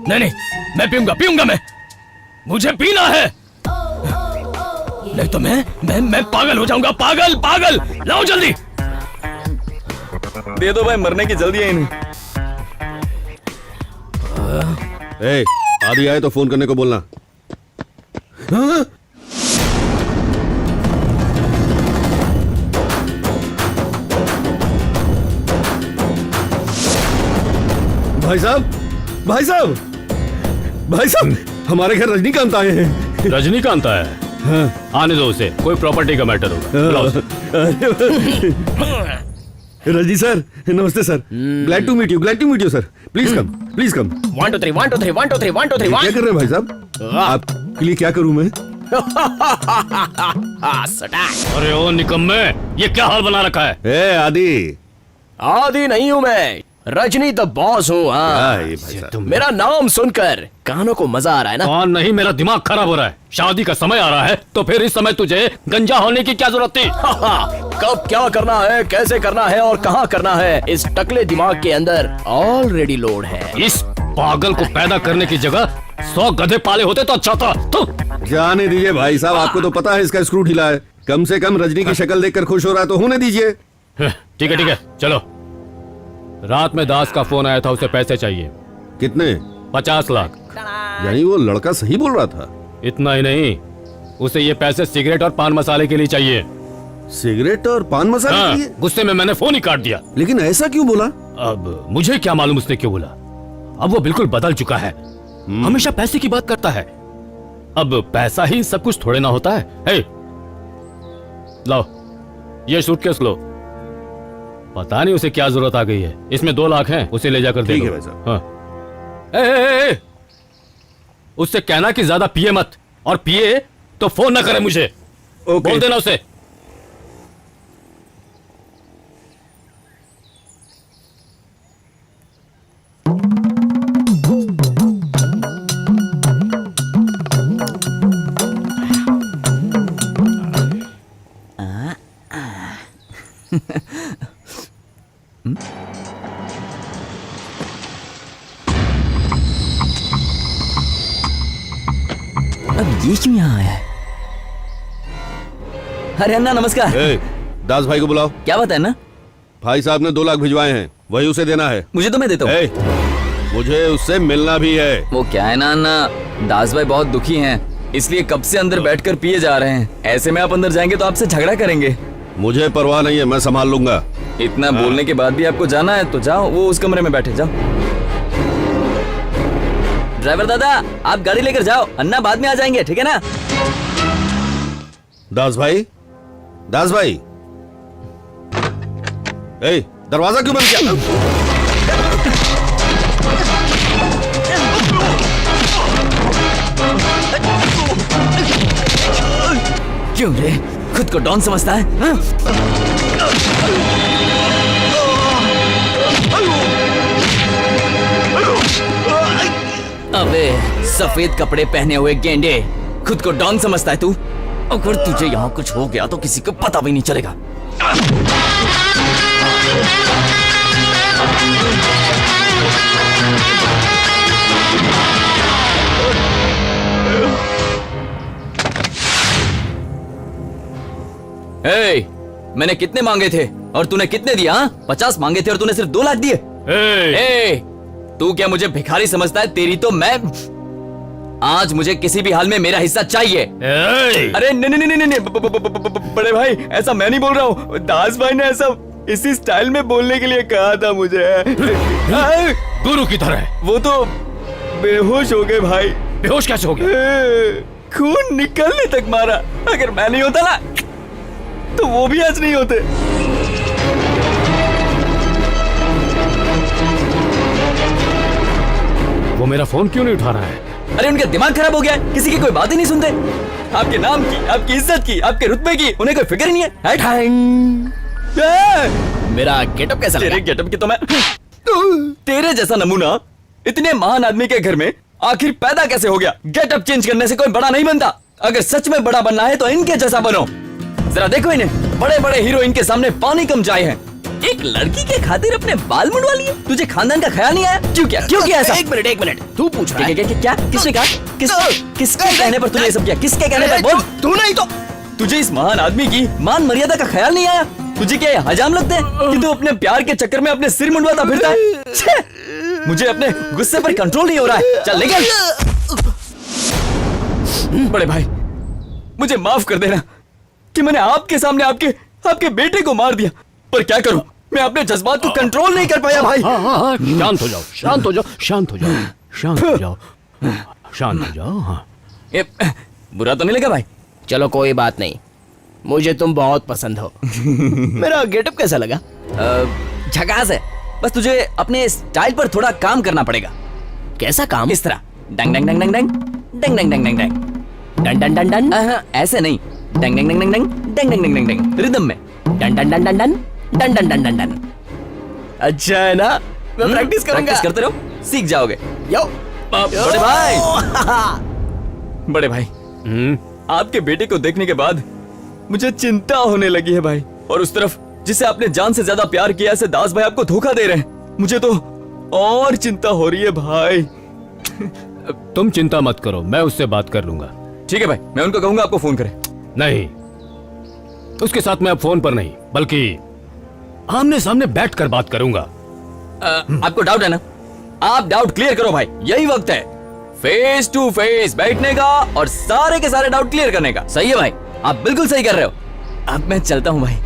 नहीं, मैं पीऊंगा मैं। मुझे पीना है, नहीं तो मैं पागल हो जाऊंगा। पागल, लाओ जल्दी। दे दो भाई, मरने की जल्दी है इन्हें। आदि आए तो फोन करने को बोलना। हाँ? भाई साहब, हमारे घर रजनीकांत आए हैं। रजनीकांत आया है? हाँ। आने दो उसे, कोई प्रॉपर्टी का मैटर होगा। बुलाओ उसे। रजनी सर, नमस्ते sir. Glad to meet you sir. Please come. 1 2 3 1 2 3 1 2 3 1 2 3 क्या कर रहे हैं भाई साहब? आपके लिए क्या करूं मैं? अरे ओ निकम्मे, ये क्या हाल बना रखा है? ए आदि नहीं हूँ मैं, रजनी द बॉस हूँ। हाँ, भाई साहब, मेरा नाम सुनकर कानों को मजा आ रहा है ना? कौन नहीं, मेरा दिमाग खराब हो रहा है। शादी का समय आ रहा है तो फिर इस समय तुझे गंजा होने की क्या जरूरत थी? कब क्या करना है, कैसे करना है और कहाँ करना है, इस टकले दिमाग के अंदर ऑलरेडी लोड है। इस पागल को पैदा करने की जगह 100 गधे पाले होते तो अच्छा था। जाने दीजिए भाई साहब, आपको तो पता है इसका स्क्रू ढीला है। कम से कम रजनी की शक्ल देखकर खुश हो रहा है तो होने दीजिए। ठीक है, चलो। रात में दास का फोन आया था, उसे पैसे चाहिए। कितने? 50 लाख। यानी वो लड़का सही बोल रहा था? इतना ही नहीं, उसे ये पैसे सिगरेट और पान मसाले के लिए चाहिए। सिगरेट और पान मसाले के लिए? गुस्से में मैंने फोन ही काट दिया। लेकिन ऐसा क्यों बोला? अब मुझे क्या मालूम उसने क्यों बोला। अब वो बिल्कुल बदल चुका है, हमेशा पैसे की बात करता है। अब पैसा ही सब कुछ थोड़े ना होता है। हे, लो ये सूटकेस लो। पता नहीं उसे क्या जरूरत आ गई है। इसमें 2 लाख हैं, उसे ले जाकर दे दो। ठीक है भाई साहब। हाँ। ए, उससे कहना कि ज्यादा पिए मत, और पिए तो फोन ना करे मुझे। बोल देना उसे। अब ये क्यों यहाँ आया है? अरे अन्ना नमस्कार। दास भाई को बुलाओ। क्या बात है ना? भाई साहब ने 2 लाख भिजवाए हैं, वही उसे देना है। मुझे तो मैं देता हूँ। ए, मुझे उससे मिलना भी है। वो क्या है ना दास भाई बहुत दुखी हैं, इसलिए कब से अंदर बैठकर पिए जा रहे हैं। ऐसे में आप अंदर जाएंगे तो आपसे झगड़ा करेंगे। मुझे परवाह नहीं है, मैं संभाल लूंगा। इतना बोलने के बाद भी आपको जाना है तो जाओ, वो उस कमरे में बैठे, जाओ। ड्राइवर दादा, आप गाड़ी लेकर जाओ, अन्ना बाद में आ जाएंगे, ठीक है ना? दास भाई, दास भाई, ए, दरवाजा क्यों बंद किया? क्यों रे, खुद को डॉन समझता है हा? अबे सफेद कपड़े पहने हुए गेंडे, खुद को डॉन समझता है तू? अगर तुझे यहाँ कुछ हो गया तो किसी को पता भी नहीं चलेगा। ए, मैंने कितने मांगे थे और तूने कितने दिया? 50 मांगे थे और तूने सिर्फ 2 लाख दिए। ए, तू क्या मुझे भिखारी समझता है? तेरी तो मैं आज मुझे किसी भी हाल में मेरा हिस्सा चाहिए। अरे नहीं, बड़े भाई ऐसा मैं नहीं बोल रहा हूँ, दास भाई ने ऐसा इसी स्टाइल में बोलने के लिए कहा था मुझे। गुरु की तरह। वो तो बेहोश हो गए भाई। बेहोश कैसे हो गए? खून निकलने तक मारा। अगर मैं नहीं होता ना तो वो भी आज नहीं होते। वो मेरा फोन क्यों नहीं उठा रहा है? अरे उनका दिमाग खराब हो गया है, किसी की कोई बात ही नहीं सुनते। आपके नाम की, आपकी इज्जत की, आपके रुतबे की उन्हें कोई फिक्र ही नहीं है। मेरा गेटअप कैसा लगा? तेरे गेटअप की तो मैं तेरे जैसा नमूना इतने महान आदमी के घर में आखिर पैदा कैसे हो गया? गेटअप चेंज करने से कोई बड़ा नहीं बनता। अगर सच में बड़ा बनना है तो इनके जैसा बनो। जरा देखो इन्हें, बड़े बड़े हीरो इनके सामने पानी कम जाए हैं। एक लड़की के खातिर अपने बाल मुंडवा लिए। तुझे खानदान का ख्याल नहीं आया? क्यों किया ऐसा? एक मिनट, तू पूछ रहा है? क्या? किसने कहा? किसके कहने पर तूने ये सब किया? किसके कहने पर? बोल। तू नहीं तो तुझे इस महान आदमी की मान मर्यादा का ख्याल नहीं आया? तुझे क्या हजाम लगता है कि तू अपने प्यार के चक्कर में अपने सिर मुंडवाता फिरता है? मुझे अपने गुस्से पर कंट्रोल नहीं हो रहा है। चल निकल। बड़े भाई मुझे माफ कर देना कि मैंने आपके सामने आपके बेटे को मार दिया, पर क्या करूं, मैं अपने जज्बात को कंट्रोल नहीं कर पाया भाई। शांत हो जाओ, शांत हो जाओ, शांत हो जाओ, शांत हो जाओ, शांत हो जाओ। हाँ, बुरा तो नहीं लगा भाई? चलो कोई बात नहीं, मुझे तुम बहुत पसंद हो। मेरा गेटअप कैसा लगा? झकास है, बस तुझे अपने स्टाइल पर थोड़ा काम करना पड़ेगा। कैसा काम? इस तरह डंग डंग डंग डंग डंग डंग डंग डंग डंग डन डन डन डन। ऐसे नहीं, डंग डंग डंग डंग डंग डंग डंग डंग डंग रिदम में। Done done done done done done done done done done. अच्छा है ना? मैं प्रैक्टिस करूंगा। प्रैक्टिस करते रहो, सीख जाओगे। यो बड़े भाई बड़े भाई आपके बेटे को देखने के बाद मुझे चिंता होने लगी है भाई। और उस तरफ जिसे आपने जान से ज्यादा प्यार किया, ऐसे दास भाई आपको धोखा दे रहे हैं। मुझे तो और चिंता हो रही है भाई। तुम चिंता मत करो, मैं उससे बात कर लूंगा। ठीक है भाई, मैं उनको कहूंगा आपको फोन करें। नहीं, उसके साथ मैं अब फोन पर नहीं बल्कि आमने सामने बैठकर बात करूंगा। आपको डाउट है ना? आप डाउट क्लियर करो भाई, यही वक्त है फेस टू फेस बैठने का और सारे के सारे डाउट क्लियर करने का। सही है भाई, आप बिल्कुल सही कर रहे हो। अब मैं चलता हूं भाई।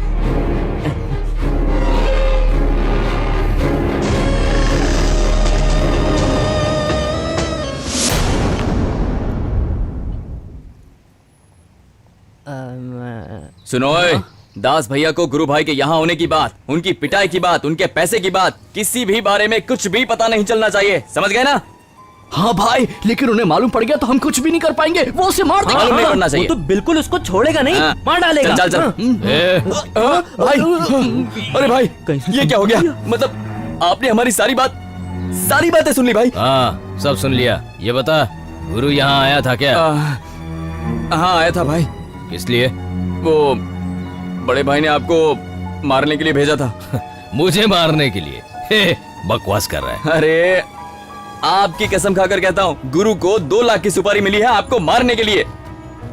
सुनो दास भैया को गुरु भाई के यहाँ होने की बात, उनकी पिटाई की बात, उनके पैसे की बात, किसी भी बारे में कुछ भी पता नहीं चलना चाहिए, समझ गए ना? हाँ भाई, लेकिन उन्हें मालूम पड़ गया तो हम कुछ भी नहीं कर पाएंगे। वो उसे मार देगा। मालूम नहीं पड़ना चाहिए। वो तो बिल्कुल उसको छोड़ेगा नहीं, मार डालेगा। चल चल भाई। अरे भाई ये क्या हो गया? मतलब आपने हमारी सारी बातें सुन ली भाई? हाँ सब सुन लिया। ये बता, गुरु यहाँ आया था क्या? हाँ आया था भाई। किस लिए? वो बड़े भाई ने आपको मारने के लिए भेजा था। मुझे मारने के लिए? बकवास कर रहा है। अरे आपकी कसम खाकर कहता हूँ, गुरु को 2 लाख की सुपारी मिली है आपको मारने के लिए।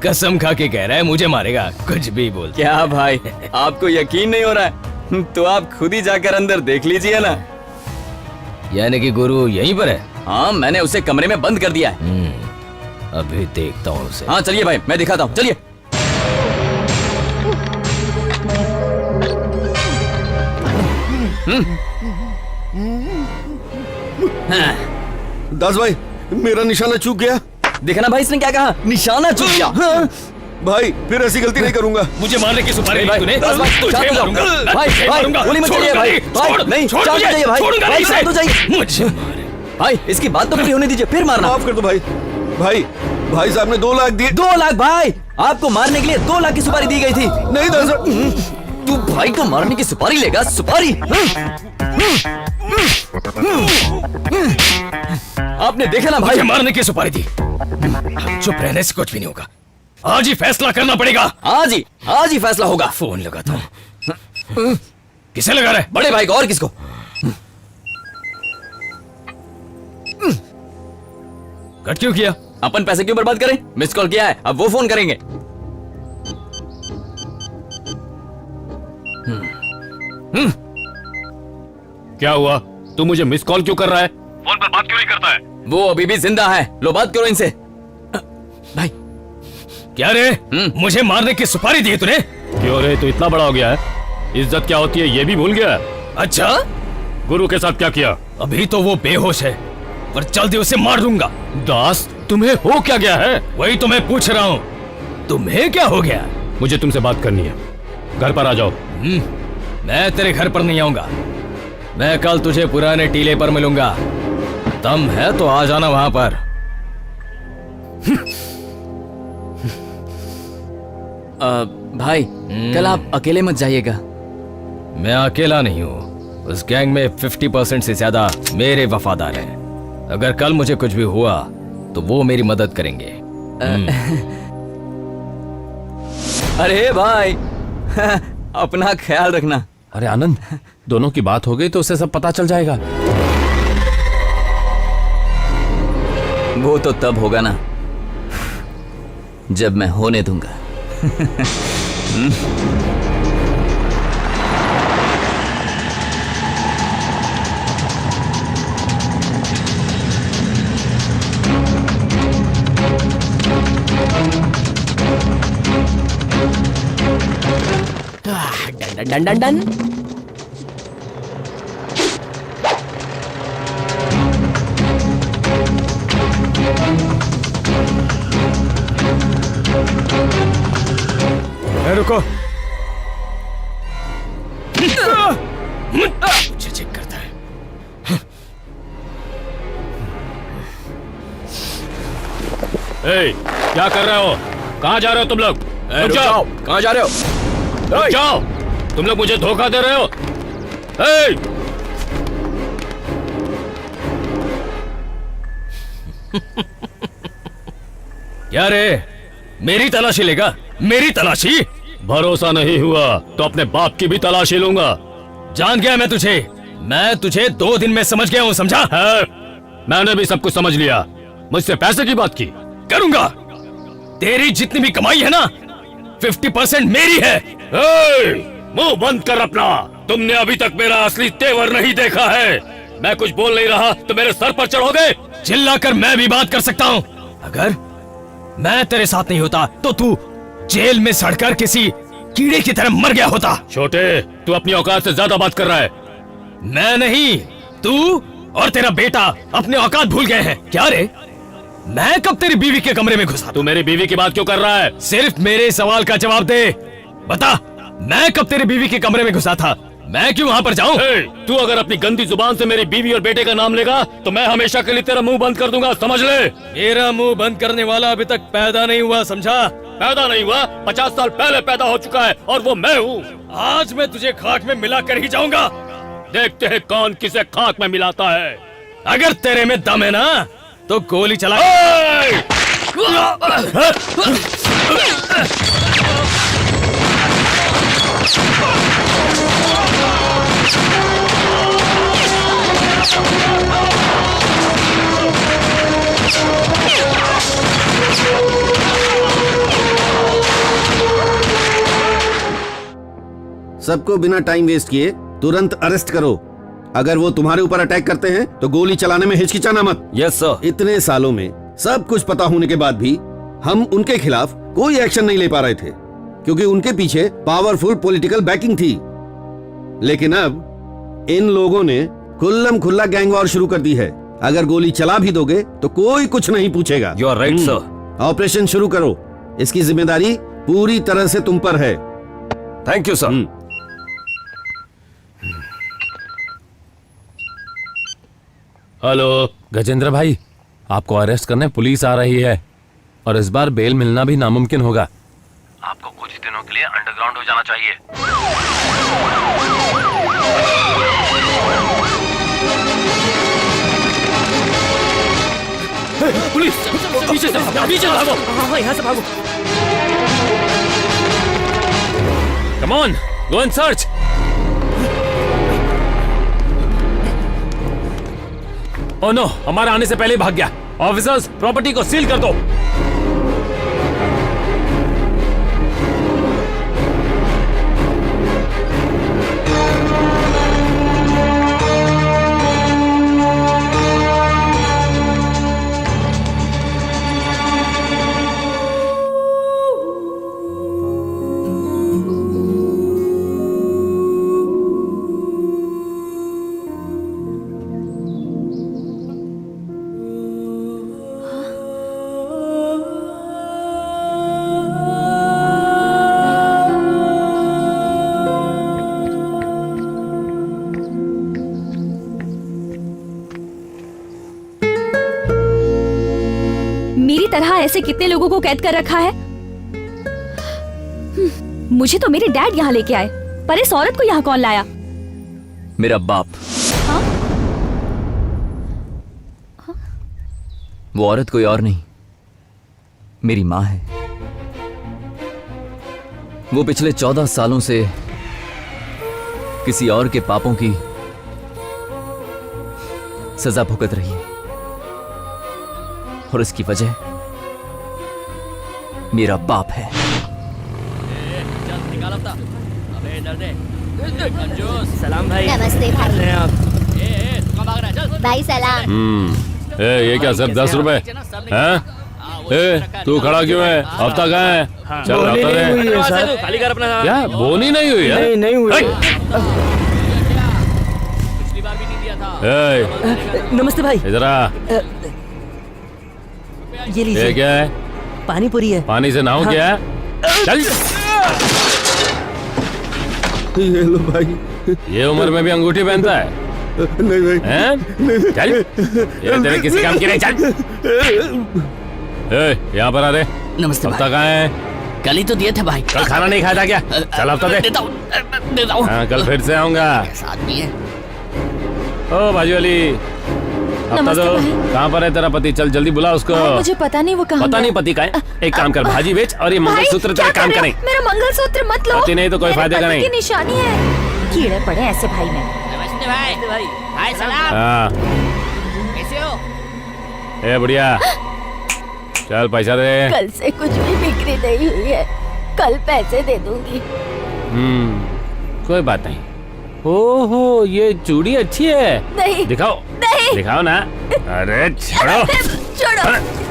कसम खा के कह रहा है मुझे मारेगा? कुछ भी बोल। क्या भाई आपको यकीन नहीं हो रहा है? तो आप खुद ही जाकर अंदर देख लीजिए ना। यानी कि गुरु यहीं पर है? हाँ, मैंने उसे कमरे में बंद कर दिया है। अभी देखता हूँ उसे। हाँ चलिए भाई, मैं दिखाता हूँ, चलिए। 10 भाई, मेरा निशाना चूक गया। देखा ना भाई, इसने क्या कहा, निशाना चूक गया। भाई फिर ऐसी गलती नहीं करूंगा। मुझे मारने की सुपारी दी भाई, तूने? दस भाई, तुझे शांत हो जाओ। मारूंगा। भाई, तुझे भाई, मारूंगा। गोली मत चलाइए भाई। भाई, नहीं, शांत हो जाइए भाई। छोड़ूंगा भाई, नहीं शांत हो इसे। जाइए। मुझे मारे। भाई, इसकी बात तो पूरी होने दीजिए, फिर मारना। माफ कर दो भाई। भाई, भाई साहब ने 2 लाख दिए। 2 लाख भाई, आपको मारने के लिए 2 लाख की सुपारी दी गई थी। नहीं 10। तू भाई को मारने की सुपारी लेगा? सुपारी? आपने देखा ना भाई, मुझे मारने की सुपारी दी। चुप रहने से कुछ भी नहीं होगा। आज ही फैसला करना पड़ेगा। आज ही फैसला होगा। फोन लगाता हूँ। किसे लगा रहा है? बड़े भाई को, और किसको? कट क्यों किया? अपन पैसे क्यों बर्बाद करें? मिस कॉल किया है, अब वो फोन करेंगे। क्या हुआ? तू मुझे मिस कॉल क्यों कर रहा है? फोन पर बात क्यों नहीं करता है? वो अभी भी जिंदा है, लो बात करो इनसे। भाई क्या रे? मुझे मारने की सुपारी दी तूने? क्यों रे, तू इतना बड़ा हो गया है? इज्जत क्या होती है ये भी भूल गया? अच्छा, गुरु के साथ क्या किया? अभी तो वो बेहोश है, पर जल्दी उसे मार दूंगा। दास, तुम्हें हो क्या गया है? वही तो मैं पूछ रहा हूँ, तुम्हें क्या हो गया? मुझे तुमसे बात करनी है, घर पर आ जाओ। मैं तेरे घर पर नहीं आऊंगा, मैं कल तुझे पुराने टीले पर मिलूंगा। दम है तो आ जाना वहां पर। भाई, कल आप अकेले मत जाइएगा। मैं अकेला नहीं हूँ, उस गैंग में 50% से ज्यादा मेरे वफादार हैं। अगर कल मुझे कुछ भी हुआ तो वो मेरी मदद करेंगे। अरे भाई, अपना ख्याल रखना। अरे आनंद, दोनों की बात हो गई तो उसे सब पता चल जाएगा। वो तो तब होगा ना जब मैं होने दूंगा। Done done done. रुको, मुझे चेक करता है। ए, क्या कर रहे हो? कहाँ जा रहे हो तुम लोग? रुक जाओ। कहाँ जा रहे हो? रुक जाओ, तुम लोग मुझे धोखा दे रहे हो। ए! क्या रे, मेरी तलाशी लेगा? मेरी तलाशी? भरोसा नहीं हुआ तो अपने बाप की भी तलाशी लूंगा। जान गया मैं तुझे 2 दिन में समझ गया हूँ, समझा है? मैंने भी सब कुछ समझ लिया। मुझसे पैसे की बात की, करूंगा। तेरी जितनी भी कमाई है ना, 50% मेरी है। मुंह बंद कर अपना। तुमने अभी तक मेरा असली तेवर नहीं देखा है। मैं कुछ बोल नहीं रहा तो मेरे सर पर चढ़ोगे? चिल्लाकर मैं भी बात कर सकता हूँ। अगर मैं तेरे साथ नहीं होता तो तू जेल में सड़कर किसी कीड़े की तरह मर गया होता। छोटे, तू अपनी औकात से ज्यादा बात कर रहा है। मैं नहीं, तू और तेरा बेटा अपने औकात भूल गए हैं। क्या रे, मैं कब तेरी बीवी के कमरे में घुसा? तू मेरी बीवी की बात क्यों कर रहा है? सिर्फ मेरे सवाल का जवाब दे। बता, मैं कब तेरी बीवी के कमरे में घुसा था? मैं क्यों वहाँ पर जाऊँ? तू अगर अपनी गंदी जुबान से मेरी बीवी और बेटे का नाम लेगा तो मैं हमेशा के लिए तेरा मुंह बंद कर दूंगा, समझ ले। मेरा मुंह बंद करने वाला अभी तक पैदा नहीं हुआ, समझा? पैदा नहीं हुआ? 50 साल पहले पैदा हो चुका है और वो मैं हूँ। आज मैं तुझे खाक में मिला कर ही जाऊंगा। देखते हैं कौन किसे खाक में मिलाता है। अगर तेरे में दम है ना तो गोली चला। सबको बिना टाइम वेस्ट किए तुरंत अरेस्ट करो। अगर वो तुम्हारे ऊपर अटैक करते हैं तो गोली चलाने में हिचकिचाना मत। Yes sir. इतने सालों में सब कुछ पता होने के बाद भी हम उनके खिलाफ कोई एक्शन नहीं ले पा रहे थे क्योंकि उनके पीछे पावरफुल पॉलिटिकल बैकिंग थी। लेकिन अब इन लोगों ने खुल्लम खुल्ला गैंग वॉर शुरू कर दी है। अगर गोली चला भी दोगे तो कोई कुछ नहीं पूछेगा। You are right sir. Operation शुरू करो, इसकी जिम्मेदारी पूरी तरह से तुम पर है। Thank you sir. Hello Gajendra भाई, आपको अरेस्ट करने पुलिस आ रही है और इस बार बेल मिलना भी नामुमकिन होगा। आपको कुछ दिनों के लिए अंडरग्राउंड हो जाना चाहिए। पुलिस पीछे से भागो। हाँ, यहाँ से भागो। Come on, go and search. Oh no, हमारा आने से पहले ही भाग गया। ऑफिसर्स, प्रॉपर्टी को सील कर दो। मेरी तरह ऐसे कितने लोगों को कैद कर रखा है। मुझे तो मेरे डैड यहाँ लेके आए, पर इस औरत को यहाँ कौन लाया? मेरा बाप। हाँ? वो औरत कोई और नहीं, मेरी माँ है। वो पिछले 14 सालों से किसी और के पापों की सजा भुगत रही है और इसकी वजह मेरा बाप है। सलाम भाई। नमस्ते भाई। चल। भाई सलाम। ये क्या सब 10 रुपए हैं? तू खड़ा क्यों है? हफ्ता कहाँ है? चल हफ्ता दे। खाली कर अपना। क्या बोनी नहीं हुई है? नहीं हुई। पिछली बार भी नहीं दिया था। नमस्ते भाई। इधर आ। ये ये क्या है? पानी पूरी है। पानी से नहाऊं क्या? चल। ये लो भाई। ये उम्र में भी अंगूठी पहनता है? नहीं भाई। हैं? चल। ये तेरे किसी काम की नहीं। चल। यहाँ पर आ रे। नमस्ते हफ्ता कहाँ है? कल ही तो दिए थे भाई। कल खाना नहीं खाया था क्या? चल हफ्ता दे। देता हूँ। हाँ, कल फिर से आऊंगा। साथ भी है। ओ बाजू वाली, हफ्ता नमस्ते दो। भाई। कहाँ पर है तेरा पति? चल जल्दी बुला उसको। मुझे पता नहीं वो कहाँ पता गया। नहीं पति का है? एक काम कर, भाजी बेच और ये भाई, मंगलसूत्र क्या तेरे काम कर का रहे नहीं। हो? मेरा मंगलसूत्र मत लो। पति नहीं तो कोई मेरे फायदे का पति नहीं। की निशानी है। कीड़े पड़े ऐसे भाई में। नमस्ते भाई। हाय सलाम। हाँ। कैसे हो? ए बढ़िया, चल पैसा दे। कल से कुछ भी बिक्री नहीं हुई है, कल पैसे दे दूंगी। कोई बात नहीं। ओहो, ये चूड़ी अच्छी है। नहीं। दिखाओ। नहीं। दिखाओ ना। अरे छोड़ो। छोड़ो,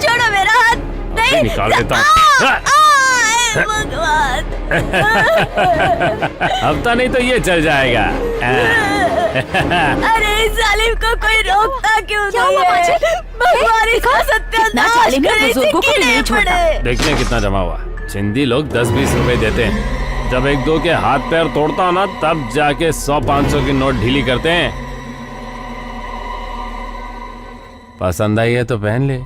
छोड़ो मेरा हाथ। नहीं। निकाल देता हूँ। भगवान। हफ्ता नहीं तो ये चल जाएगा। अरे इस जालिम को कोई रोकता क्यों क्या नहीं हुआ है? बाजी? भगवान इसका इतना सत्यानाश जालिम है, करे, बुजुर्गों को भी कीड़े नहीं छोड़ता। पड़े। देखने कितना जमा हुआ। सिंधी लोग 10-20 रुपए देते हैं। जब एक दो के हाथ पैर तोड़ता हो ना, तब जाके 100-500 की नोट ढीली करते हैं। पसंद आई है तो पहन ले।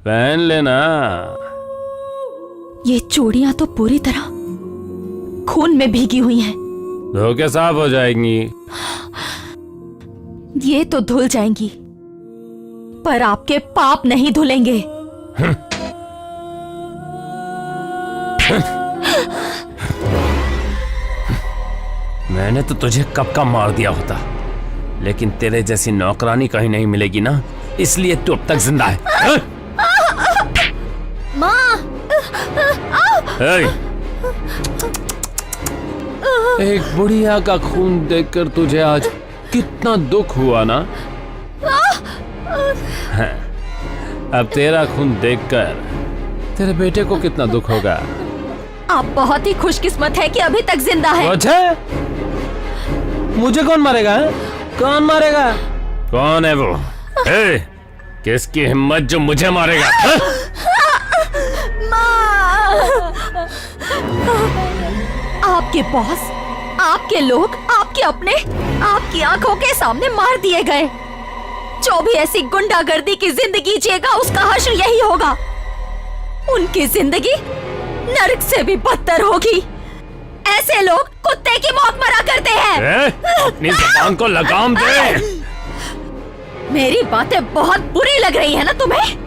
पहन लेना। ये चूड़ियां तो पूरी तरह खून में भीगी हुई हैं। धो के साफ हो जाएंगी। ये तो धुल जाएंगी, पर आपके पाप नहीं धुलेंगे। मैंने तो तुझे कब का मार दिया होता, लेकिन तेरे जैसी नौकरानी कहीं नहीं मिलेगी ना, इसलिए तू अब तक जिंदा है। माँ। एक बुढ़िया का खून देखकर तुझे आज कितना दुख हुआ ना? हाँ, अब तेरा खून देखकर तेरे बेटे को कितना दुख होगा। आप बहुत ही खुशकिस्मत है कि अभी तक जिंदा है। अच्छा, मुझे कौन मारेगा? कौन मारेगा? कौन है वो? किसकी हिम्मत जो मुझे मारेगा? आपके बॉस, आपके लोग, आपके अपने आपकी आंखों के सामने मार दिए गए। जो भी ऐसी गुंडागर्दी की जिंदगी जिएगा उसका हश्र यही होगा। उनकी जिंदगी नरक से भी बदतर होगी। ऐसे लोग कुत्ते की मौत मरा करते हैं। अपनी जुबान को लगाम दे। मेरी बातें बहुत बुरी लग रही है ना तुम्हें?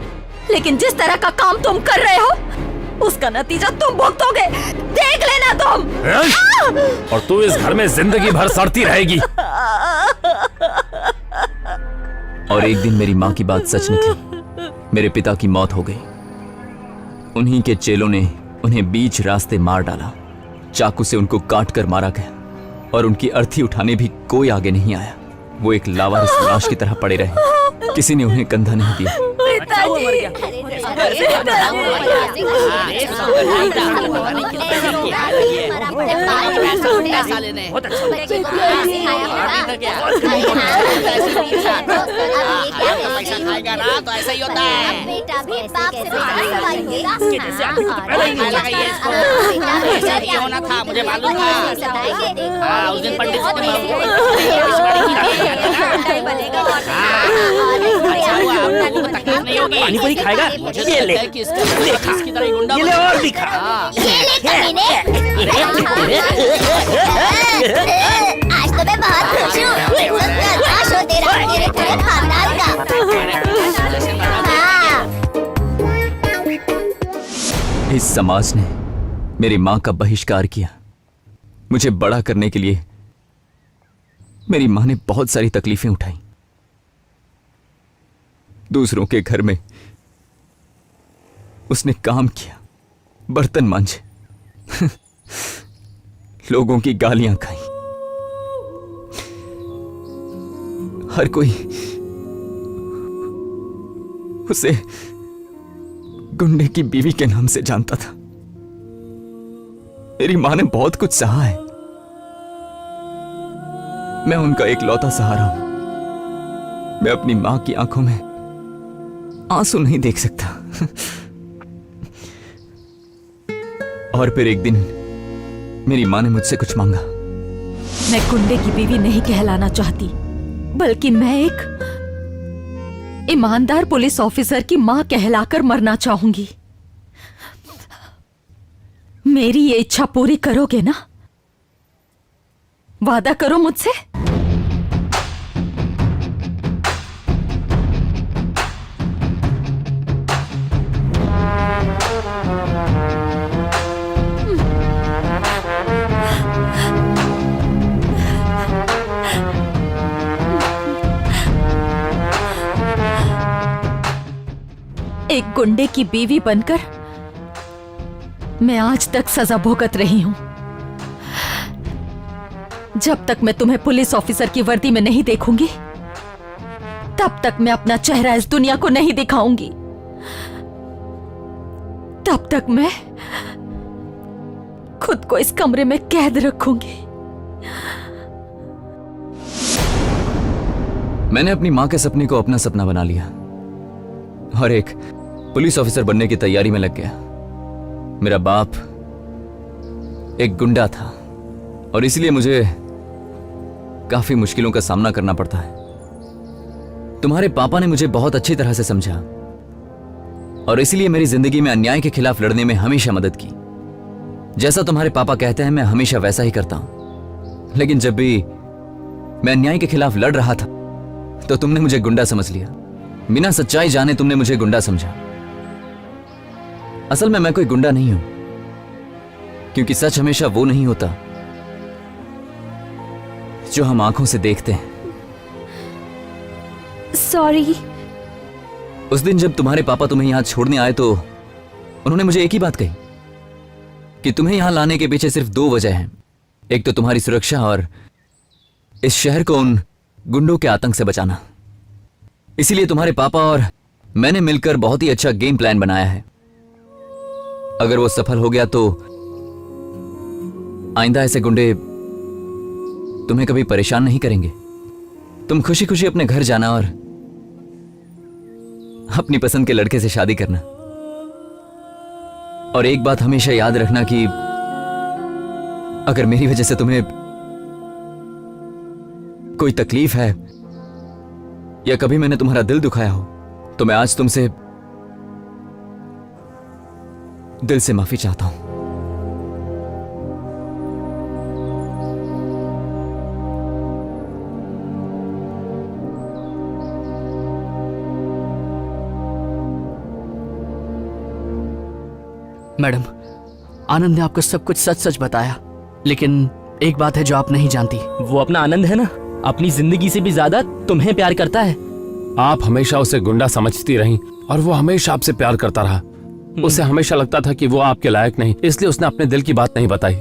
लेकिन जिस तरह का काम तुम कर रहे हो उसका नतीजा तुम भुगतोगे। देख लेना तुम। और तू इस घर में जिंदगी भर सड़ती रहेगी। और एक दिन मेरी माँ की बात सच निकली। मेरे पिता की मौत हो गई। उन्हीं के चेलों ने उन्हें बीच रास्ते मार डाला। चाकू से उनको काट कर मारा गया और उनकी अर्थी उठाने भी कोई आगे नहीं आया। वो एक लावारिस लाश की तरह पड़े रहे। किसी ने उन्हें कंधा नहीं दिया। मुझे मालूम था। उस दिन पंडित पानी पूरी खाएगा? ये ले, ये ले और दिखा। आज तो मैं बहुत खुश हूँ। बर्दाश्त हो तेरे पूरे खानदान का। इस समाज ने मेरी माँ का बहिष्कार किया। मुझे बड़ा करने के लिए मेरी माँ ने बहुत सारी तकलीफें उठाई। दूसरों के घर में उसने काम किया, बर्तन मांजे, लोगों की गालियां खाई। हर कोई उसे गुंडे की बीवी के नाम से जानता था। मेरी मां ने बहुत कुछ सहा है। मैं उनका एकलौता सहारा हूं। मैं अपनी मां की आंखों में आंसू नहीं देख सकता। और फिर एक दिन मेरी मां ने मुझसे कुछ मांगा। मैं गुंडे की बीवी नहीं कहलाना चाहती, बल्कि मैं एक ईमानदार पुलिस ऑफिसर की मां कहलाकर मरना चाहूंगी। मेरी ये इच्छा पूरी करोगे ना? वादा करो मुझसे। एक गुंडे की बीवी बनकर मैं आज तक सजा भुगत रही हूं। जब तक मैं तुम्हें पुलिस ऑफिसर की वर्दी में नहीं देखूंगी, तब तक मैं अपना चेहरा इस दुनिया को नहीं दिखाऊंगी। तब तक मैं खुद को इस कमरे में कैद रखूंगी। मैंने अपनी मां के सपने को अपना सपना बना लिया और एक पुलिस ऑफिसर बनने की तैयारी में लग गया। मेरा बाप एक गुंडा था और इसलिए मुझे काफी मुश्किलों का सामना करना पड़ता है। तुम्हारे पापा ने मुझे बहुत अच्छी तरह से समझा और इसलिए मेरी जिंदगी में अन्याय के खिलाफ लड़ने में हमेशा मदद की। जैसा तुम्हारे पापा कहते हैं मैं हमेशा वैसा ही करता हूं। लेकिन जब भी मैं अन्याय के खिलाफ लड़ रहा था तो तुमने मुझे गुंडा समझ लिया। बिना सच्चाई जाने तुमने मुझे गुंडा समझा। असल में मैं कोई गुंडा नहीं हूं, क्योंकि सच हमेशा वो नहीं होता जो हम आंखों से देखते हैं। सॉरी। उस दिन जब तुम्हारे पापा तुम्हें यहां छोड़ने आए तो उन्होंने मुझे एक ही बात कही कि तुम्हें यहां लाने के पीछे सिर्फ दो वजह हैं। एक तो तुम्हारी सुरक्षा और इस शहर को उन गुंडों के आतंक से बचाना। इसीलिए तुम्हारे पापा और मैंने मिलकर बहुत ही अच्छा गेम प्लान बनाया है। अगर वो सफल हो गया तो आइंदा ऐसे गुंडे तुम्हें कभी परेशान नहीं करेंगे। तुम खुशी खुशी अपने घर जाना और अपनी पसंद के लड़के से शादी करना। और एक बात हमेशा याद रखना कि अगर मेरी वजह से तुम्हें कोई तकलीफ है या कभी मैंने तुम्हारा दिल दुखाया हो तो मैं आज तुमसे दिल से माफी चाहता हूं। मैडम, आनंद ने आपको सब कुछ सच सच बताया, लेकिन एक बात है जो आप नहीं जानती। वो अपना आनंद है ना, अपनी जिंदगी से भी ज्यादा तुम्हें प्यार करता है। आप हमेशा उसे गुंडा समझती रहीं और वो हमेशा आपसे प्यार करता रहा। उसे हमेशा लगता था कि वो आपके लायक नहीं, इसलिए उसने अपने दिल की बात नहीं बताई।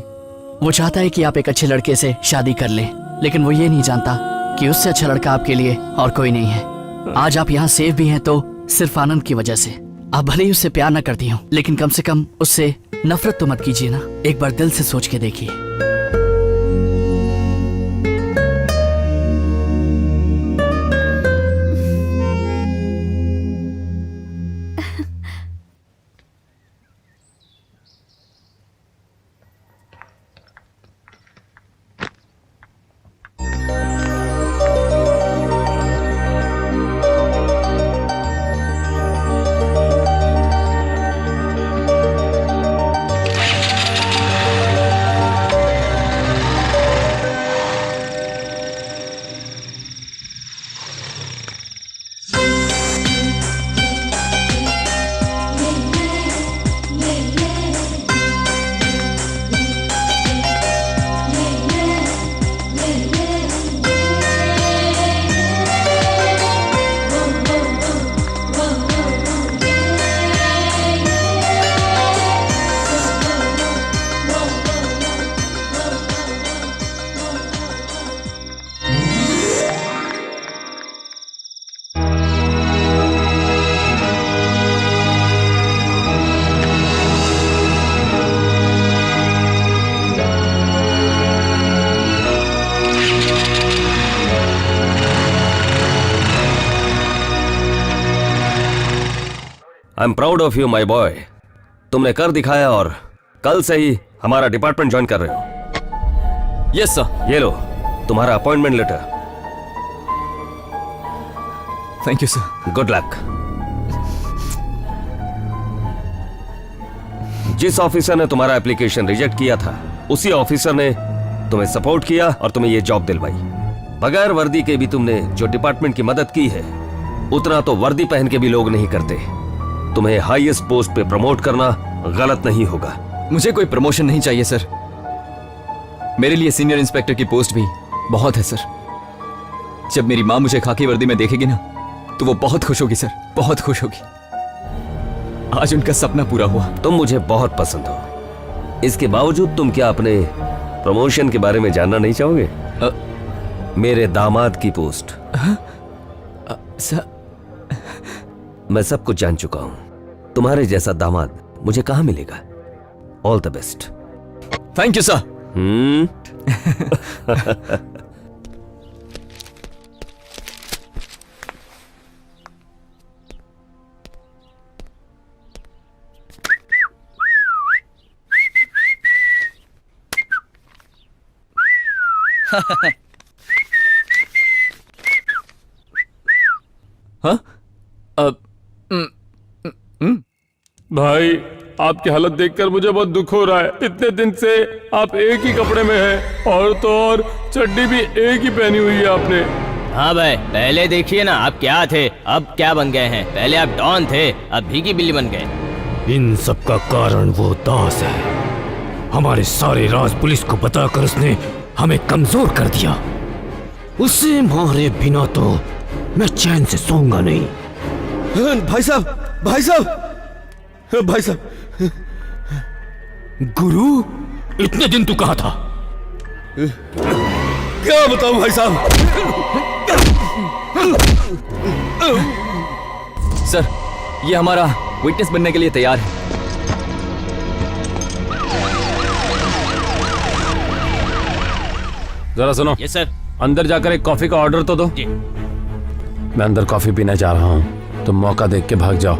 वो चाहता है कि आप एक अच्छे लड़के से शादी कर लें, लेकिन वो ये नहीं जानता कि उससे अच्छा लड़का आपके लिए और कोई नहीं है। आज आप यहाँ सेफ भी हैं तो सिर्फ आनंद की वजह से। आप भले ही उससे प्यार न करती हो, लेकिन कम से कम उससे नफरत तो मत कीजिए ना। एक बार दिल से सोच के देखिए। I am proud of you my boy. तुमने कर दिखाया और कल से ही हमारा डिपार्टमेंट ज्वाइन कर रहे हो। Yes sir. ये लो तुम्हारा appointment letter. Thank you sir. Good luck. जिस ऑफिसर ने तुम्हारा एप्लीकेशन रिजेक्ट किया था उसी ऑफिसर ने तुम्हें सपोर्ट किया और तुम्हें यह जॉब दिलवाई। बगैर वर्दी के भी तुमने जो डिपार्टमेंट की मदद की है उतना तो वर्दी पहन के भी लोग नहीं करते। तुम्हें हाईएस्ट पोस्ट पे प्रमोट करना गलत नहीं होगा। मुझे कोई प्रमोशन नहीं चाहिए सर। मेरे लिए सीनियर इंस्पेक्टर की पोस्ट भी बहुत है सर। जब मेरी माँ मुझे खाकी वर्दी में देखेगी ना तो वो बहुत खुश होगी सर, बहुत खुश होगी। आज उनका सपना पूरा हुआ। तुम मुझे बहुत पसंद हो। इसके बावजूद तुम क्या अपने प्रमोशन के बारे में जानना नहीं चाहोगे? मेरे दामाद की पोस्ट। सर मैं सब कुछ जान चुका हूं। तुम्हारे जैसा दामाद मुझे कहां मिलेगा। All the best. Thank you sir. हाँ? भाई आपकी हालत देखकर मुझे बहुत दुख हो रहा है। इतने दिन से आप एक ही कपड़े में हैं और तो और चड्डी भी एक ही पहनी हुई है आपने। हाँ भाई, पहले देखिए ना आप क्या थे अब क्या बन गए हैं। पहले आप डॉन थे, अब भीगी बिल्ली बन गए। इन सब का कारण वो दास है। हमारे सारे राज पुलिस को बताकर उसने हमें कमजोर कर दिया। उसे मारे बिना तो मैं चैन से सोऊंगा नहीं। भाई साहब, भाई साहब, भाई साहब। गुरु, इतने दिन तू कहाँ था? क्या बताऊं भाई साहब। सर, ये हमारा विटनेस बनने के लिए तैयार है। जरा सुनो। Yes sir. अंदर जाकर एक कॉफी का ऑर्डर तो दो। जी। मैं अंदर कॉफी पीने जा रहा हूँ, तुम मौका देख के भाग जाओ।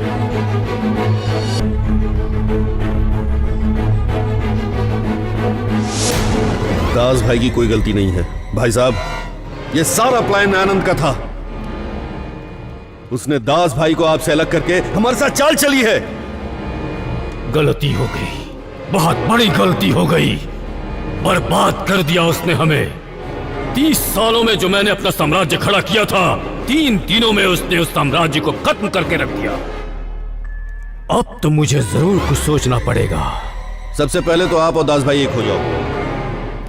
दास भाई की कोई गलती नहीं है भाई साहब, ये सारा प्लान आनंद का था। उसने दास भाई को आपसे अलग करके हमारे साथ चाल चली है। गलती हो गई, बहुत बड़ी गलती हो गई। बर्बाद कर दिया उसने हमें। 30 सालों में जो मैंने अपना साम्राज्य खड़ा किया था, 3 दिनों में उसने उस साम्राज्य को खत्म करके रख दिया। अब तो मुझे जरूर कुछ सोचना पड़ेगा। सबसे पहले तो आप और दास भाई एक हो जाओ।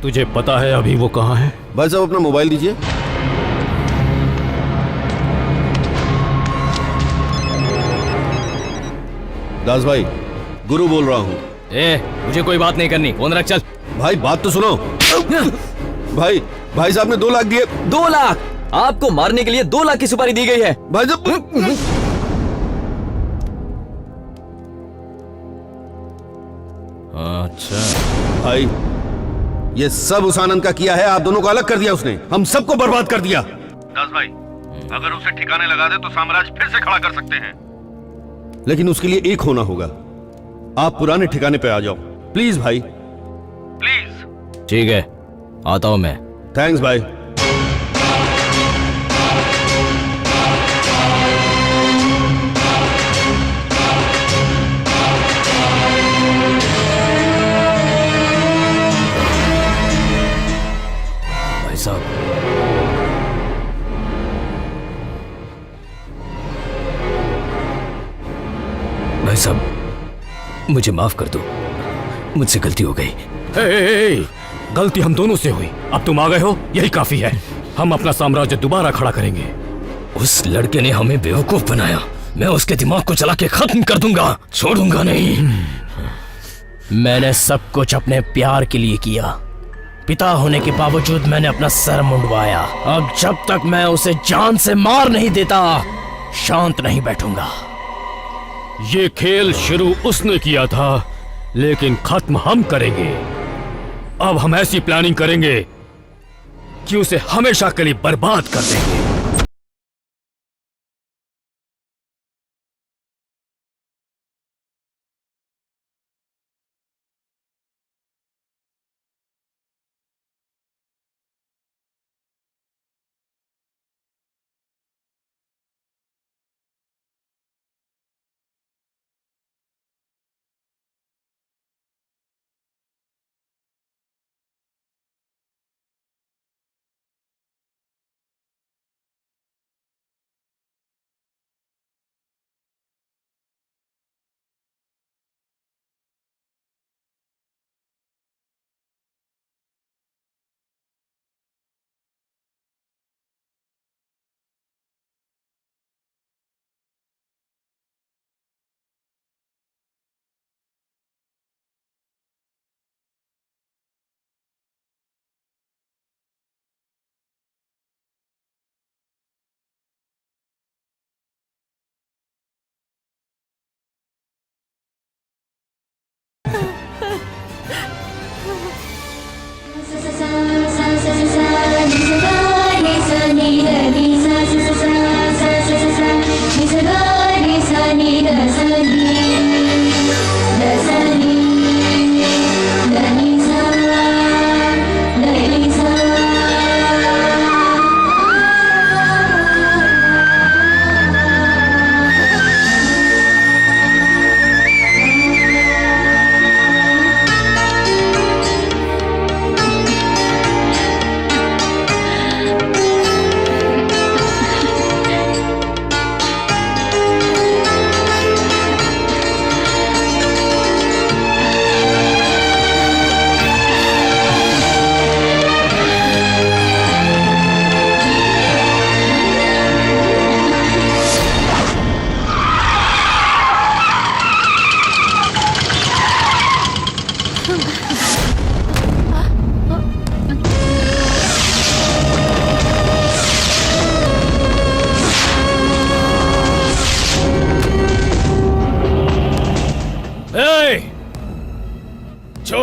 तुझे पता है अभी वो कहाँ है? भाई साहब अपना मोबाइल दीजिए। दास भाई, गुरु बोल रहा हूँ। मुझे कोई बात नहीं करनी, फोन रख, चल। भाई बात तो सुनो। भाई साहब ने 2 लाख दिए। 2 लाख? आपको मारने के लिए 2 लाख की सुपारी दी गई है। भाई साहब अच्छा भाई, ये सब उस आनंद का किया है। आप दोनों को अलग कर दिया उसने, हम सबको बर्बाद कर दिया। दास भाई, अगर उसे ठिकाने लगा दे तो साम्राज्य फिर से खड़ा कर सकते हैं, लेकिन उसके लिए एक होना होगा। आप पुराने ठिकाने पे आ जाओ प्लीज भाई, प्लीज। ठीक है, आता हूं मैं। थैंक्स भाई। भाई साहब, भाई साहब, मुझे माफ कर दो, मुझसे गलती हो गई। गलती हम दोनों से हुई, अब तुम आ गए हो, यही काफी है। हम अपना साम्राज्य दोबारा खड़ा करेंगे। उस लड़के ने हमें बेवकूफ बनाया, मैं उसके दिमाग को चला के खत्म कर दूंगा, छोड़ूंगा नहीं। मैंने सब कुछ अपने प्यार के लिए किया। पिता होने के बावजूद मैंने अपना सर मुंडवाया। अब जब तक मैं उसे जान से मार नहीं देता, शांत नहीं बैठूंगा। ये खेल शुरू उसने किया था, लेकिन खत्म हम करेंगे। अब हम ऐसी प्लानिंग करेंगे कि उसे हमेशा के लिए बर्बाद कर देंगे।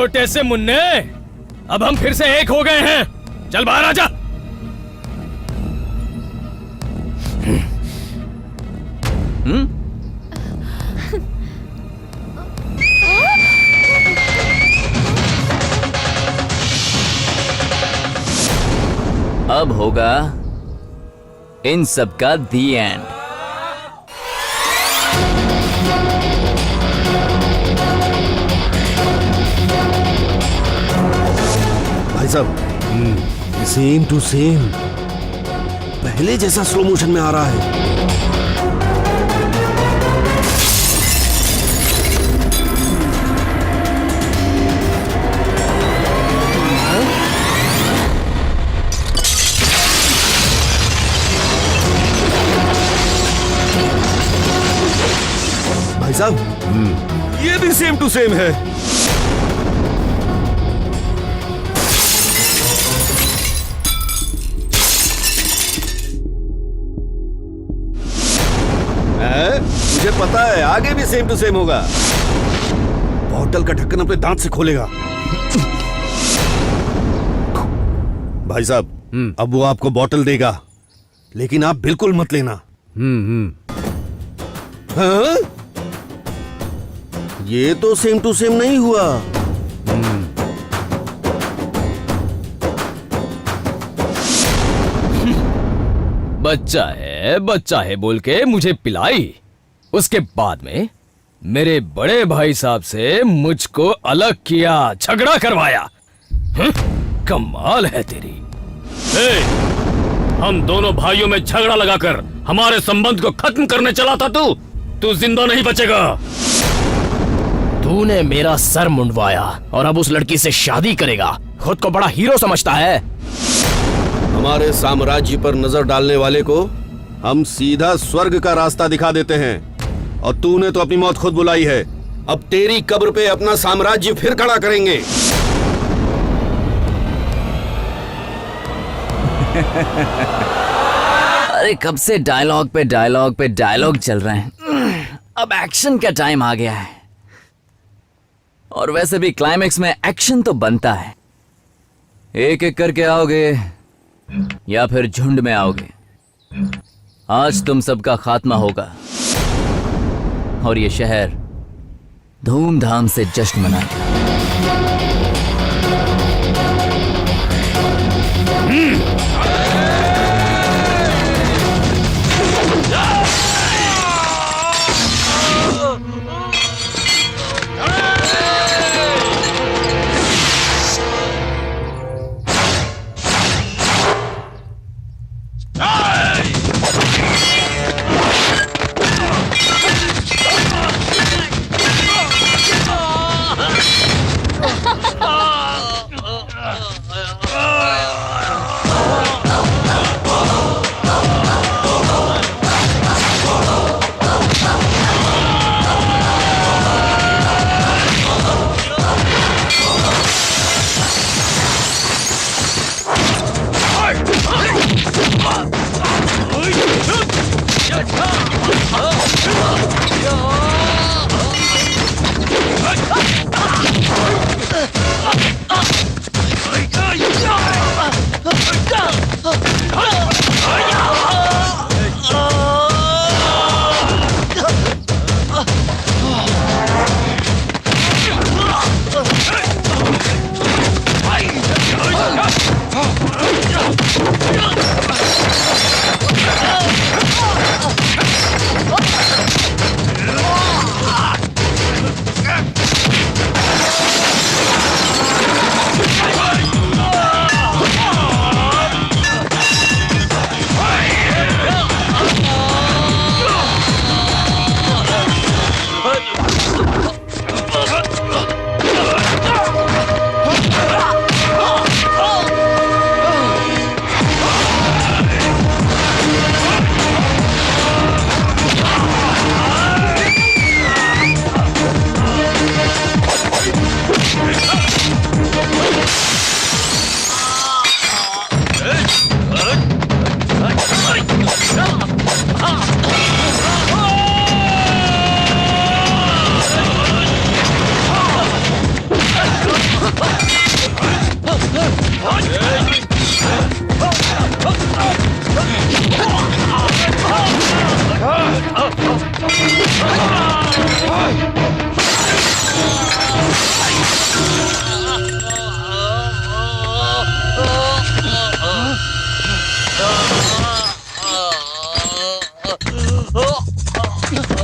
छोटे से मुन्ने, अब हम फिर से एक हो गए हैं। चल बाहर आजा। अब होगा इन सब का दी एंड। भाई साहब, सेम टू सेम, पहले जैसा स्लो मोशन में आ रहा है। भाई साहब, ये भी सेम टू सेम है। मुझे पता है आगे भी सेम टू सेम होगा। बोतल का ढक्कन अपने दांत से खोलेगा। भाई साहब, अब वो आपको बोतल देगा, लेकिन आप बिल्कुल मत लेना। हाँ? ये तो सेम टू सेम नहीं हुआ। बच्चा है बोल के मुझे पिलाई, उसके बाद में मेरे बड़े भाई साहब से मुझको अलग किया, झगड़ा करवाया। कमाल है तेरी। हम दोनों भाइयों में झगड़ा लगाकर हमारे संबंध को खत्म करने चला था तू जिंदा नहीं बचेगा। तूने मेरा सर मुंडवाया और अब उस लड़की से शादी करेगा। खुद को बड़ा हीरो समझता है। हमारे साम्राज्य पर नजर डालने वाले को हम सीधा स्वर्ग का रास्ता दिखा देते हैं, और तूने तो अपनी मौत खुद बुलाई है। अब तेरी कब्र पे अपना साम्राज्य फिर खड़ा करेंगे। अरे कब से डायलॉग पे डायलॉग चल रहे हैं, अब एक्शन का टाइम आ गया है। और वैसे भी क्लाइमेक्स में एक्शन तो बनता है। एक एक करके आओगे या फिर झुंड में आओगे, आज तुम सबका खात्मा होगा और ये शहर धूमधाम से जश्न मनाएगा। Hey!